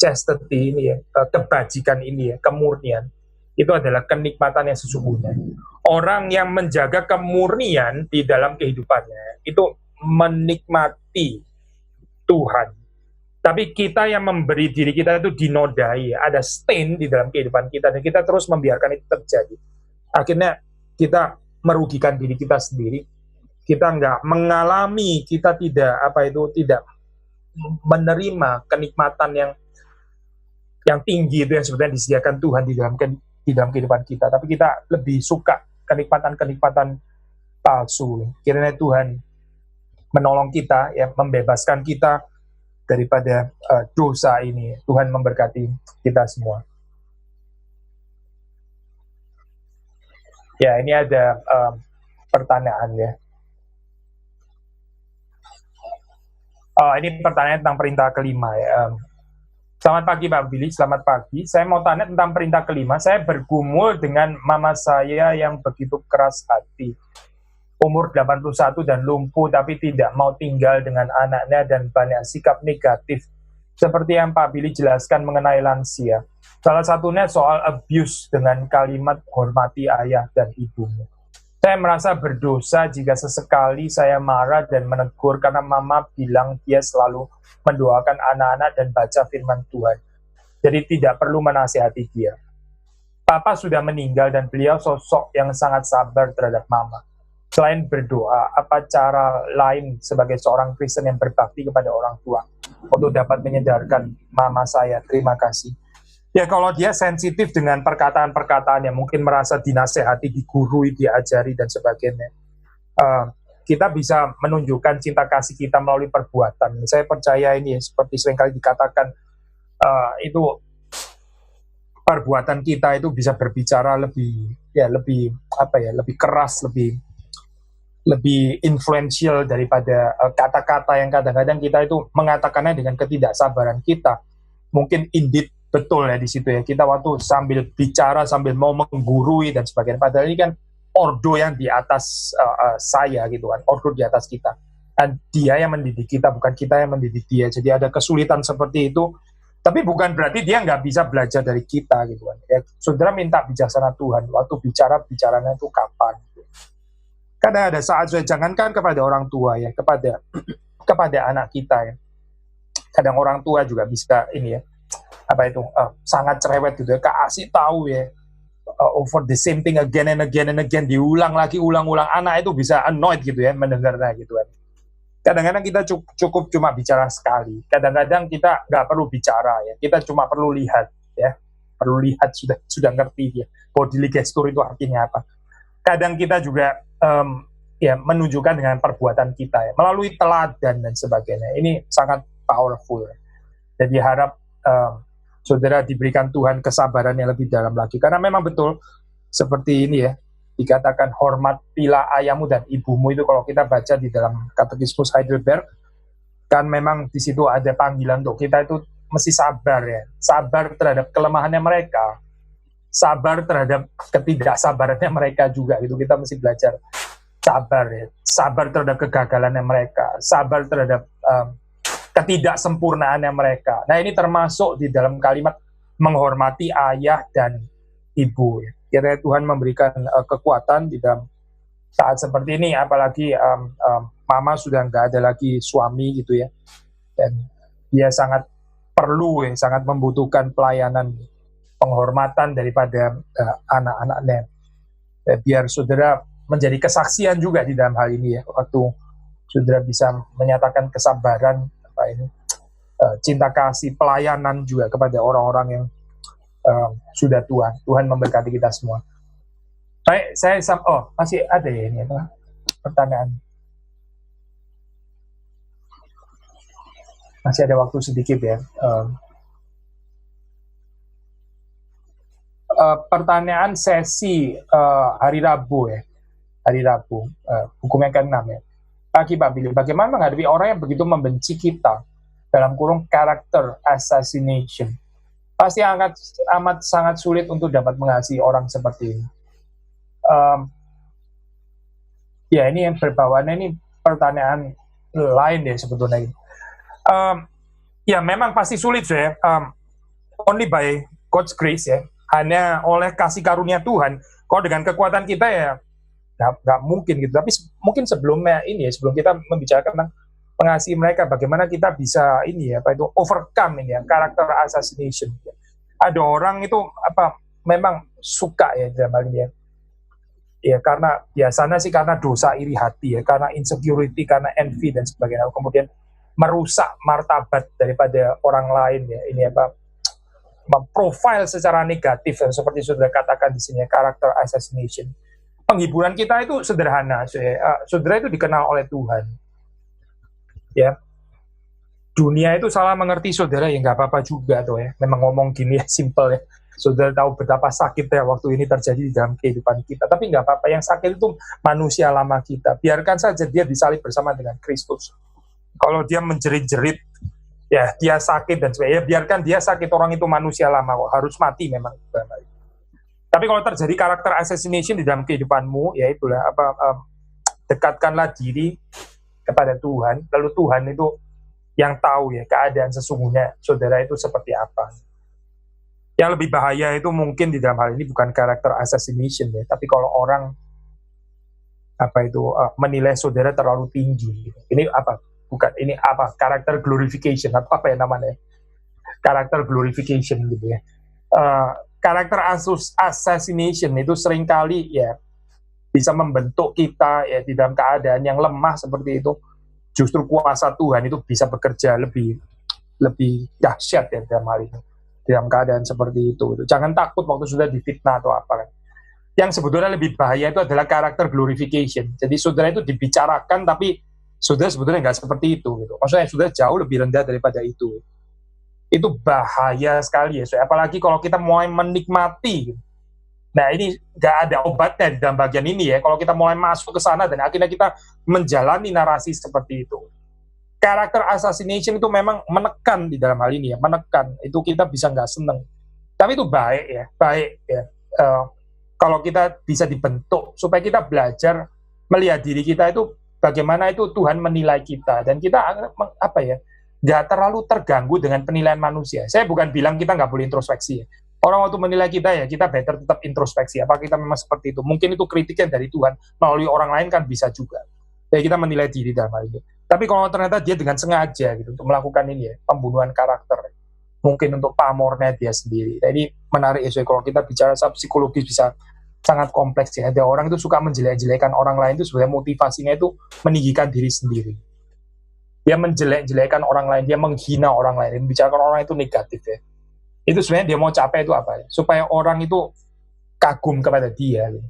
chastity ini ya, kebajikan ini ya, kemurnian, itu adalah kenikmatan yang sesungguhnya. Orang yang menjaga kemurnian di dalam kehidupannya, itu menikmati Tuhan. Tapi kita yang memberi diri kita itu dinodai, ada stain di dalam kehidupan kita, dan kita terus membiarkan itu terjadi. Akhirnya kita merugikan diri kita sendiri, kita nggak mengalami, kita tidak menerima kenikmatan yang tinggi itu yang sebenarnya disediakan Tuhan di dalam kehidupan kita. Tapi kita lebih suka kenikmatan-kenikmatan palsu. Kiranya Tuhan menolong kita, ya, membebaskan kita daripada dosa ini. Tuhan memberkati kita semua. Ya, ini ada pertanyaan ya. Ini pertanyaan tentang perintah kelima ya. Selamat pagi Pak Billy, selamat pagi. Saya mau tanya tentang perintah kelima. Saya bergumul dengan mama saya yang begitu keras hati. Umur 81 dan lumpuh, tapi tidak mau tinggal dengan anaknya dan banyak sikap negatif. Seperti yang Pak Billy jelaskan mengenai lansia. Salah satunya soal abuse dengan kalimat hormati ayah dan ibumu. Saya merasa berdosa jika sesekali saya marah dan menegur karena mama bilang dia selalu mendoakan anak-anak dan baca firman Tuhan. Jadi tidak perlu menasihati dia. Papa sudah meninggal dan beliau sosok yang sangat sabar terhadap mama. Selain berdoa, apa cara lain sebagai seorang Kristen yang berbakti kepada orang tua untuk dapat menyadarkan mama saya? Terima kasih. Ya, kalau dia sensitif dengan perkataan-perkataan yang mungkin merasa dinasehati, digurui, diajari, dan sebagainya, kita bisa menunjukkan cinta kasih kita melalui perbuatan. Saya percaya ini, seperti seringkali dikatakan, itu perbuatan kita itu bisa berbicara lebih keras, lebih influential daripada kata-kata yang kadang-kadang kita itu mengatakannya dengan ketidaksabaran kita. Mungkin indeed betul ya di situ ya, kita waktu sambil bicara sambil mau menggurui dan sebagainya, padahal ini kan ordo yang di atas saya gitu kan, ordo di atas kita, dan dia yang mendidik kita, bukan kita yang mendidik dia. Jadi ada kesulitan seperti itu, tapi bukan berarti dia nggak bisa belajar dari kita gitu kan ya. Saudara minta bijaksana Tuhan waktu bicaranya itu kapan gitu. Kadang ada saat saya jangankan kepada orang tua ya, kepada anak kita ya, kadang orang tua juga bisa ini ya, sangat cerewet gitu ya, kasih tahu ya, over the same thing again and again and again, diulang lagi, ulang-ulang. Anak itu bisa annoyed gitu ya mendengarnya gitu kan. Kadang-kadang kita cukup cuma bicara sekali. Kadang-kadang kita nggak perlu bicara ya. Kita cuma perlu lihat ya. Perlu lihat sudah ngerti dia. Body gesture itu artinya apa. Kadang kita juga ya menunjukkan dengan perbuatan kita ya, melalui teladan dan sebagainya. Ini sangat powerful. Jadi harap saudara diberikan Tuhan kesabaran yang lebih dalam lagi. Karena memang betul seperti ini ya, dikatakan hormatilah ayahmu dan ibumu, itu kalau kita baca di dalam Katekismus Heidelberg, kan memang di situ ada panggilan untuk kita itu mesti sabar ya. Sabar terhadap kelemahannya mereka. Sabar terhadap ketidaksabarannya mereka juga, gitu. Kita mesti belajar sabar ya. Sabar terhadap kegagalannya mereka. Sabar terhadap ketidaksempurnaannya mereka. Nah, ini termasuk di dalam kalimat menghormati ayah dan ibu. Kiranya Tuhan memberikan kekuatan di dalam saat seperti ini, apalagi mama sudah nggak ada lagi suami gitu ya, dan dia sangat perlu ya, sangat membutuhkan pelayanan, penghormatan daripada anak-anaknya. Biar saudara menjadi kesaksian juga di dalam hal ini ya, waktu saudara bisa menyatakan kesabaran, cinta kasih, pelayanan juga kepada orang-orang yang sudah tua. Tuhan memberkati kita semua. Baik, masih ada ya ini pertanyaan. Masih ada waktu sedikit ya. Pertanyaan sesi hari Rabu ya. Hari Rabu, hukum yang ke-6 ya. Bagi Pak Billy, bagaimana menghadapi orang yang begitu membenci kita, dalam kurung character assassination? Pasti amat sangat sulit untuk dapat mengasihi orang seperti ini. Ya, ini yang berbawaannya ini pertanyaan lain ya sebetulnya. Ya, memang pasti sulit ya. Only by God's grace ya. Hanya oleh kasih karunia Tuhan. Kalau dengan kekuatan kita ya nggak mungkin gitu. Tapi mungkin sebelumnya ini ya, sebelum kita membicarakan tentang mengasihi mereka, bagaimana kita bisa ini ya, overcome ini ya, character assassination. Ada orang itu memang suka ya dalam hal ini ya. Ya karena biasanya sih karena dosa iri hati ya, karena insecurity, karena envy dan sebagainya. Kemudian merusak martabat daripada orang lain ya. Ini memprofile secara negatif ya, seperti sudah katakan di sini, character assassination. Penghiburan kita itu sederhana, saudara itu dikenal oleh Tuhan. Ya, dunia itu salah mengerti saudara ya nggak apa-apa juga tuh ya. Memang ngomong gini ya simple ya. Saudara tahu betapa sakit ya waktu ini terjadi di dalam kehidupan kita. Tapi nggak apa-apa, yang sakit itu manusia lama kita. Biarkan saja dia disalib bersama dengan Kristus. Kalau dia menjerit-jerit, ya dia sakit dan sebagainya. Biarkan dia sakit, orang itu manusia lama kok, harus mati memang. Tapi kalau terjadi karakter assassination di dalam kehidupanmu, ya itulah dekatkanlah diri kepada Tuhan, lalu Tuhan itu yang tahu ya keadaan sesungguhnya saudara itu seperti apa. Yang lebih bahaya itu mungkin di dalam hal ini bukan karakter assassination ya, tapi kalau orang menilai saudara terlalu tinggi. Ini karakter glorification apa ya namanya? Karakter glorification gitu ya. Karakter assassination itu seringkali ya bisa membentuk kita ya di dalam keadaan yang lemah seperti itu. Justru kuasa Tuhan itu bisa bekerja lebih dahsyat ya dalam hal ini. Dalam keadaan seperti itu. Jangan takut waktu sudah difitnah atau apa kan. Yang sebetulnya lebih bahaya itu adalah karakter glorification. Jadi saudara itu dibicarakan tapi saudara sebetulnya nggak seperti itu gitu. Maksudnya saudara jauh lebih rendah daripada itu. Itu bahaya sekali ya. Apalagi kalau kita mulai menikmati. Nah ini nggak ada obatnya di dalam bagian ini ya. Kalau kita mulai masuk ke sana dan akhirnya kita menjalani narasi seperti itu. Karakter assassination itu memang menekan di dalam hal ini ya, menekan. Itu kita bisa nggak seneng. Tapi itu baik ya. Kalau kita bisa dibentuk supaya kita belajar melihat diri kita itu bagaimana itu Tuhan menilai kita, dan kita nggak terlalu terganggu dengan penilaian manusia. Saya bukan bilang kita nggak boleh introspeksi ya. Orang waktu menilai kita ya kita better tetap introspeksi. Apa kita memang seperti itu? Mungkin itu kritiknya dari Tuhan melalui orang lain kan bisa juga. Ya kita menilai diri dalam hal ini. Tapi kalau ternyata dia dengan sengaja gitu untuk melakukan ini ya, pembunuhan karakter, mungkin untuk pamornya dia sendiri. Jadi menarik ya, kalau kita bicara psikologis bisa sangat kompleks ya. Ada orang itu suka menjelek-jelekan orang lain itu sebenarnya motivasinya itu meninggikan diri sendiri. dia menjelek-jelekkan orang lain, dia menghina orang lain, dia membicarakan orang itu negatif ya. Itu sebenarnya dia mau capai itu apa ya? Supaya orang itu kagum kepada dia, gitu.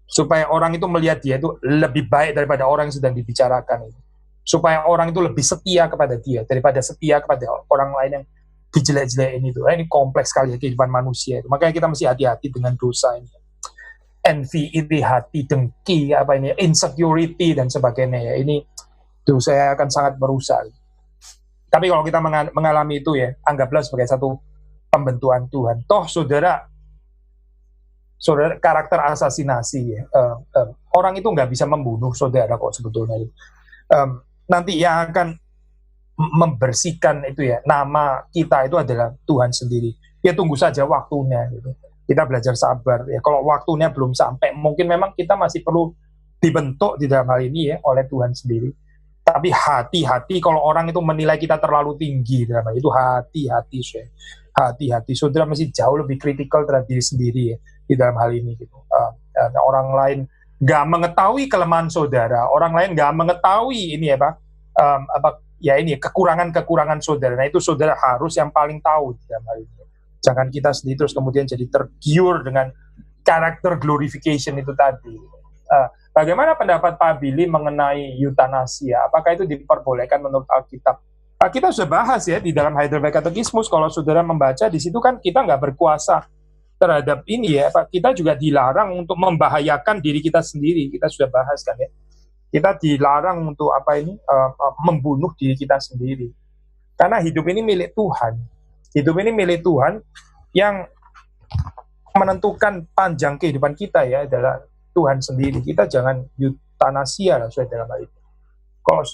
Supaya orang itu melihat dia itu lebih baik daripada orang yang sedang dibicarakan itu. Supaya orang itu lebih setia kepada dia daripada setia kepada orang lain yang dijelek-jelekin itu. Nah, ini kompleks sekali ya kehidupan manusia itu. Makanya kita mesti hati-hati dengan dosa ini. Envy, iri hati, dengki, apa ini, insecurity dan sebagainya ya. Ini dosa yang akan sangat merusak. Tapi kalau kita mengalami itu ya, anggaplah sebagai satu pembentukan Tuhan. Toh saudara karakter asasinasi ya. Orang itu nggak bisa membunuh saudara kok sebetulnya. Nanti yang akan membersihkan itu ya, nama kita itu adalah Tuhan sendiri. Ya tunggu saja waktunya gitu. Kita belajar sabar ya. Kalau waktunya belum sampai, mungkin memang kita masih perlu dibentuk di dalam hal ini ya oleh Tuhan sendiri. Tapi hati-hati kalau orang itu menilai kita terlalu tinggi dalam hal itu, hati-hati saya. Hati-hati, saudara mesti jauh lebih kritikal terhadap diri sendiri ya di dalam hal ini gitu. Orang lain nggak mengetahui kelemahan saudara, orang lain nggak mengetahui ini ya Pak, ya ini kekurangan saudara. Nah itu saudara harus yang paling tahu di dalam hal ini. Jangan kita sendiri terus kemudian jadi tergiur dengan karakter glorification itu tadi. Bagaimana pendapat Pak Billy mengenai eutanasia? Apakah itu diperbolehkan menurut Alkitab? Kita sudah bahas ya di dalam Heidelberg Katekismus. Kalau saudara membaca di situ kan kita nggak berkuasa terhadap ini ya, Pak. Kita juga dilarang untuk membahayakan diri kita sendiri. Kita sudah bahas kan ya. Kita dilarang untuk apa ini membunuh diri kita sendiri. Karena hidup ini milik Tuhan. Hidup ini milik Tuhan yang menentukan panjang kehidupan kita ya adalah Tuhan sendiri. Kita jangan eutanasia lah dalam hal itu. Kalau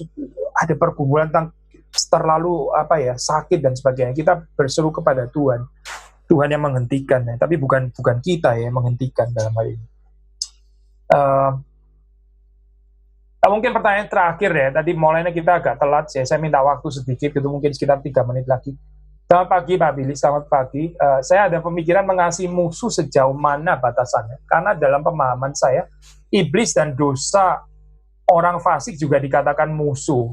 ada pergumulan tentang terlalu apa ya sakit dan sebagainya, kita berseru kepada Tuhan. Tuhan yang menghentikan ya, tapi bukan kita ya yang menghentikan dalam hal ini. Mungkin pertanyaan terakhir ya, tadi mulainya kita agak telat ya, saya minta waktu sedikit, itu mungkin sekitar 3 menit lagi. Selamat pagi Pak Billy, selamat pagi. Saya ada pemikiran mengasihi musuh sejauh mana batasannya, karena dalam pemahaman saya, iblis dan dosa orang fasik juga dikatakan musuh.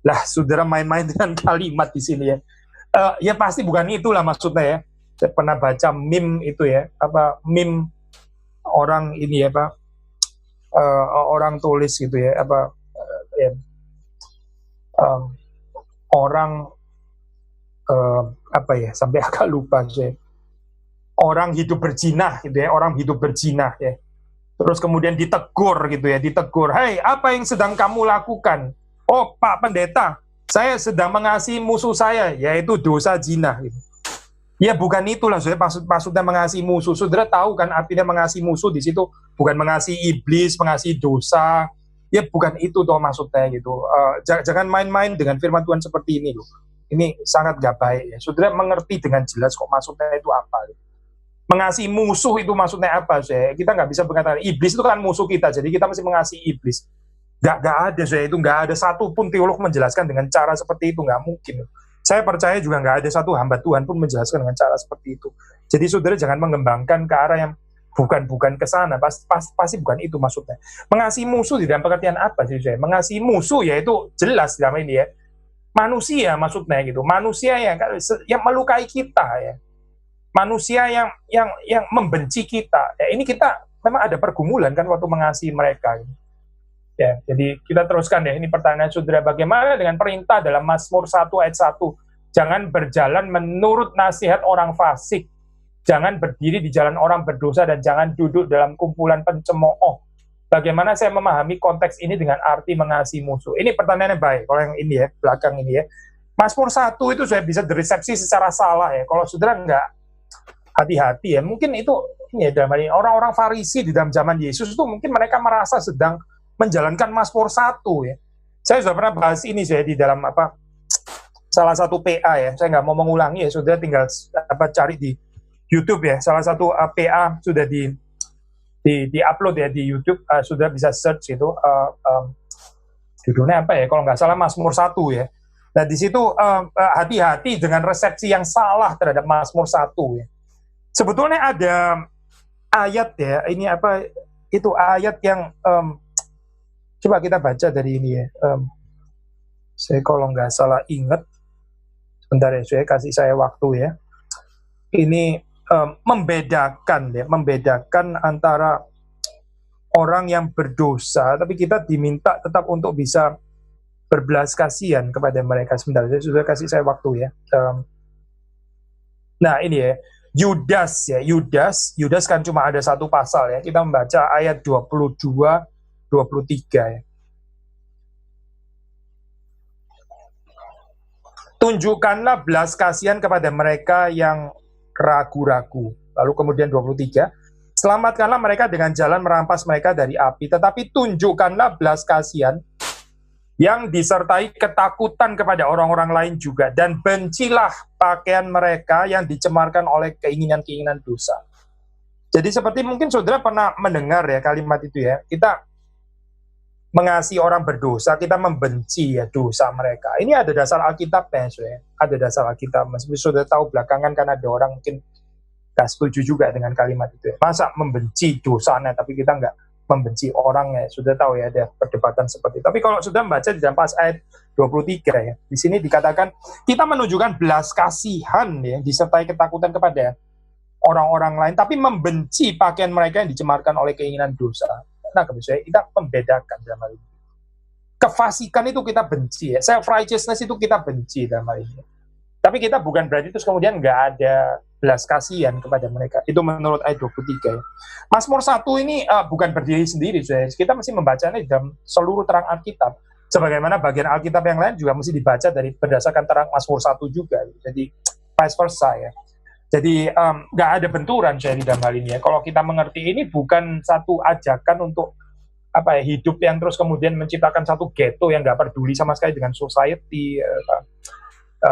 Lah, saudara main-main dengan kalimat di sini ya. Ya pasti bukan itulah maksudnya ya. Saya pernah baca meme itu ya, meme orang ini ya Pak, orang tulis gitu ya, orang sampai agak lupa saya. Orang hidup berzinah gitu ya, orang hidup berzinah ya. Terus kemudian ditegur gitu ya, "Hei, apa yang sedang kamu lakukan?" "Oh, Pak Pendeta, saya sedang mengasihi musuh saya, yaitu dosa zina." Gitu. Ya bukan itulah maksudnya mengasihi musuh. Saudara tahu kan artinya mengasihi musuh di situ bukan mengasihi iblis, mengasihi dosa. Ya bukan itu toh maksudnya gitu. Jangan main-main dengan firman Tuhan seperti ini loh. Ini sangat gak baik ya. Saudara mengerti dengan jelas kok maksudnya itu apa. Mengasihi musuh itu maksudnya apa? Kita nggak bisa mengatakan iblis itu kan musuh kita, jadi kita mesti mengasihi iblis. Gak ada itu, nggak ada satupun teolog menjelaskan dengan cara seperti itu, nggak mungkin. Saya percaya juga nggak ada satu hamba Tuhan pun menjelaskan dengan cara seperti itu. Jadi saudara jangan mengembangkan ke arah yang bukan ke sana, pasti bukan itu maksudnya. Mengasihi musuh di dalam pengertian apa sih saya? Mengasihi musuh yaitu jelas dalam ini ya. Manusia maksudnya gitu. Manusia yang melukai kita ya. Manusia yang membenci kita. Ya, ini kita memang ada pergumulan kan waktu mengasihi mereka. Gitu. Ya, jadi kita teruskan ya. Ini pertanyaan saudara, bagaimana dengan perintah dalam Mazmur 1 ayat 1? Jangan berjalan menurut nasihat orang fasik. Jangan berdiri di jalan orang berdosa dan jangan duduk dalam kumpulan pencemooh. Bagaimana saya memahami konteks ini dengan arti mengasihi musuh? Ini pertanyaannya baik. Kalau yang ini ya, belakang ini ya. Mazmur 1 itu saya bisa diresepsi secara salah ya. Kalau saudara nggak hati-hati ya, mungkin itu ini ya, dalam ini orang-orang Farisi di dalam zaman Yesus itu mungkin mereka merasa sedang menjalankan Mazmur 1 ya. Saya sudah pernah bahas ini saya di dalam salah satu PA ya. Saya nggak mau mengulangi ya, saudara tinggal cari di YouTube ya. Salah satu PA sudah di-upload ya di YouTube, sudah bisa search itu judulnya apa ya, kalau nggak salah Mazmur 1 ya. Nah di situ hati-hati dengan resepsi yang salah terhadap Mazmur 1 ya. Sebetulnya ada ayat ya, ini itu ayat yang coba kita baca dari ini ya, Saya kalau nggak salah ingat, sebentar ya, saya kasih saya waktu ya. Ini membedakan antara orang yang berdosa, tapi kita diminta tetap untuk bisa berbelas kasihan kepada mereka. Sebentar, saya sudah kasih saya waktu ya. Nah ini ya, Yudas kan cuma ada satu pasal ya. Kita membaca ayat 22, 23 ya. Tunjukkanlah belas kasihan kepada mereka yang ragu-ragu. Lalu kemudian 23, selamatkanlah mereka dengan jalan merampas mereka dari api, tetapi tunjukkanlah belas kasihan yang disertai ketakutan kepada orang-orang lain juga, dan bencilah pakaian mereka yang dicemarkan oleh keinginan-keinginan dosa. Jadi seperti mungkin saudara pernah mendengar ya kalimat itu ya, kita mengasihi orang berdosa, kita membenci ya dosa mereka. Ini ada dasar Alkitabnya, ya. Ada dasar Alkitab. Meskipun sudah tahu belakangan kan ada orang mungkin gak setuju juga dengan kalimat itu ya. Masa membenci dosanya, tapi kita nggak membenci orangnya. Sudah tahu ya, ada perdebatan seperti itu. Tapi kalau sudah membaca di dalam pas ayat 23 ya, di sini dikatakan kita menunjukkan belas kasihan ya, disertai ketakutan kepada orang-orang lain, tapi membenci pakaian mereka yang dicemarkan oleh keinginan dosa. Nah, kita membedakan dalam hal ini. Kefasikan itu kita benci ya, self-righteousness itu kita benci dalam hal ini. Tapi kita bukan berarti terus kemudian nggak ada belas kasihan kepada mereka. Itu menurut ayat 23 ya. Mazmur 1 ini bukan berdiri sendiri, saya. Kita mesti membacanya dalam seluruh terang Alkitab. Sebagaimana bagian Alkitab yang lain juga mesti dibaca dari berdasarkan terang Mazmur 1 juga. Jadi vice versa ya. Jadi nggak ada benturan saya di dalam hal ini ya. Kalau kita mengerti ini bukan satu ajakan untuk hidup yang terus kemudian menciptakan satu ghetto yang nggak peduli sama sekali dengan society,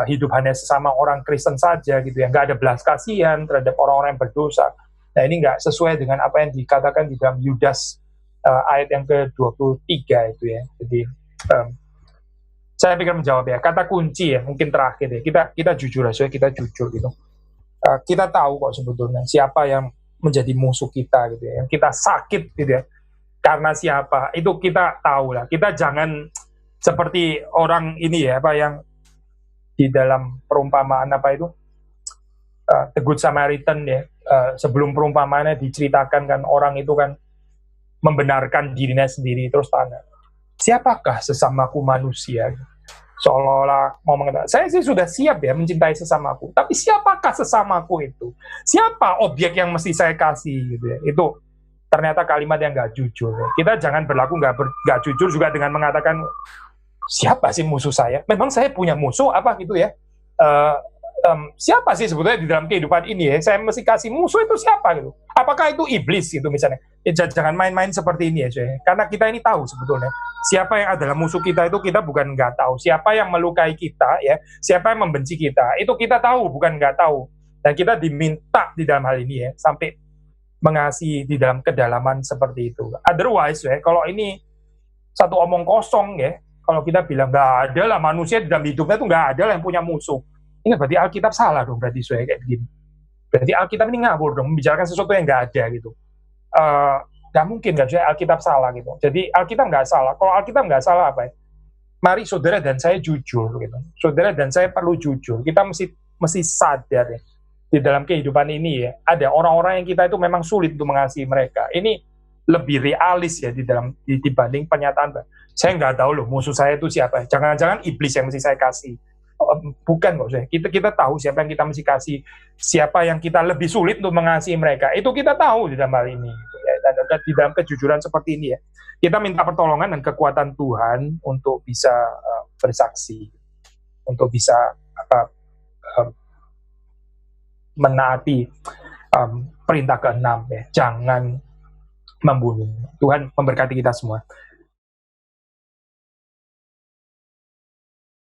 hidup hanya sesama orang Kristen saja gitu ya, nggak ada belas kasihan terhadap orang-orang yang berdosa. Nah ini nggak sesuai dengan apa yang dikatakan di dalam Yudas ayat yang ke-23 itu ya. Jadi saya pikir menjawab ya, kata kunci ya mungkin terakhir ya, kita jujur aja, kita jujur gitu. Kita tahu kok sebetulnya siapa yang menjadi musuh kita gitu ya, yang kita sakit gitu ya, karena siapa itu kita tahu lah. Kita jangan seperti orang ini ya, yang di dalam perumpamaan The Good Samaritan ya, sebelum perumpamaannya diceritakan kan, orang itu kan membenarkan dirinya sendiri, terus tanya, siapakah sesamaku manusia? Seolah-olah mau mengatakan, saya sih sudah siap ya mencintai sesamaku, tapi siapakah sesamaku itu? Siapa objek yang mesti saya kasih gitu ya? Itu ternyata kalimat yang nggak jujur ya. Kita jangan berlaku nggak jujur juga dengan mengatakan siapa sih musuh saya? Memang saya punya musuh apa gitu ya? Siapa sih sebetulnya di dalam kehidupan ini ya? Saya mesti kasih musuh itu siapa gitu? Apakah itu iblis gitu misalnya? Jangan main-main seperti ini ya, saya. Karena kita ini tahu sebetulnya siapa yang adalah musuh kita itu, kita bukan nggak tahu. Siapa yang melukai kita ya, siapa yang membenci kita, itu kita tahu, bukan nggak tahu. Dan kita diminta di dalam hal ini ya, sampai mengasihi di dalam kedalaman seperti itu. Otherwise ya, kalau ini satu omong kosong ya, kalau kita bilang nggak ada lah manusia di dalam hidupnya itu nggak ada lah yang punya musuh. Ini berarti Alkitab salah dong, berarti saya kayak begini. Berarti Alkitab ini ngawur dong, membicarakan sesuatu yang nggak ada gitu. Nggak mungkin nggak saya Alkitab salah gitu. Jadi Alkitab nggak salah. Kalau Alkitab nggak salah apa ya? Mari saudara dan saya jujur gitu. Saudara dan saya perlu jujur. Kita mesti sadar ya, di dalam kehidupan ini ya, ada orang-orang yang kita itu memang sulit untuk mengasihi mereka. Ini lebih realis ya dibanding pernyataan. Saya nggak tahu loh musuh saya itu siapa. Jangan-jangan iblis yang mesti saya kasih. Bukan kok saya. Kita tahu siapa yang kita mesti kasih, siapa yang kita lebih sulit untuk mengasihi mereka. Itu kita tahu di dalam hal ini. Dan di dalam kejujuran seperti ini ya, kita minta pertolongan dan kekuatan Tuhan untuk bisa bersaksi, untuk bisa menaati perintah ke-6 ya, jangan membunuh. Tuhan memberkati kita semua.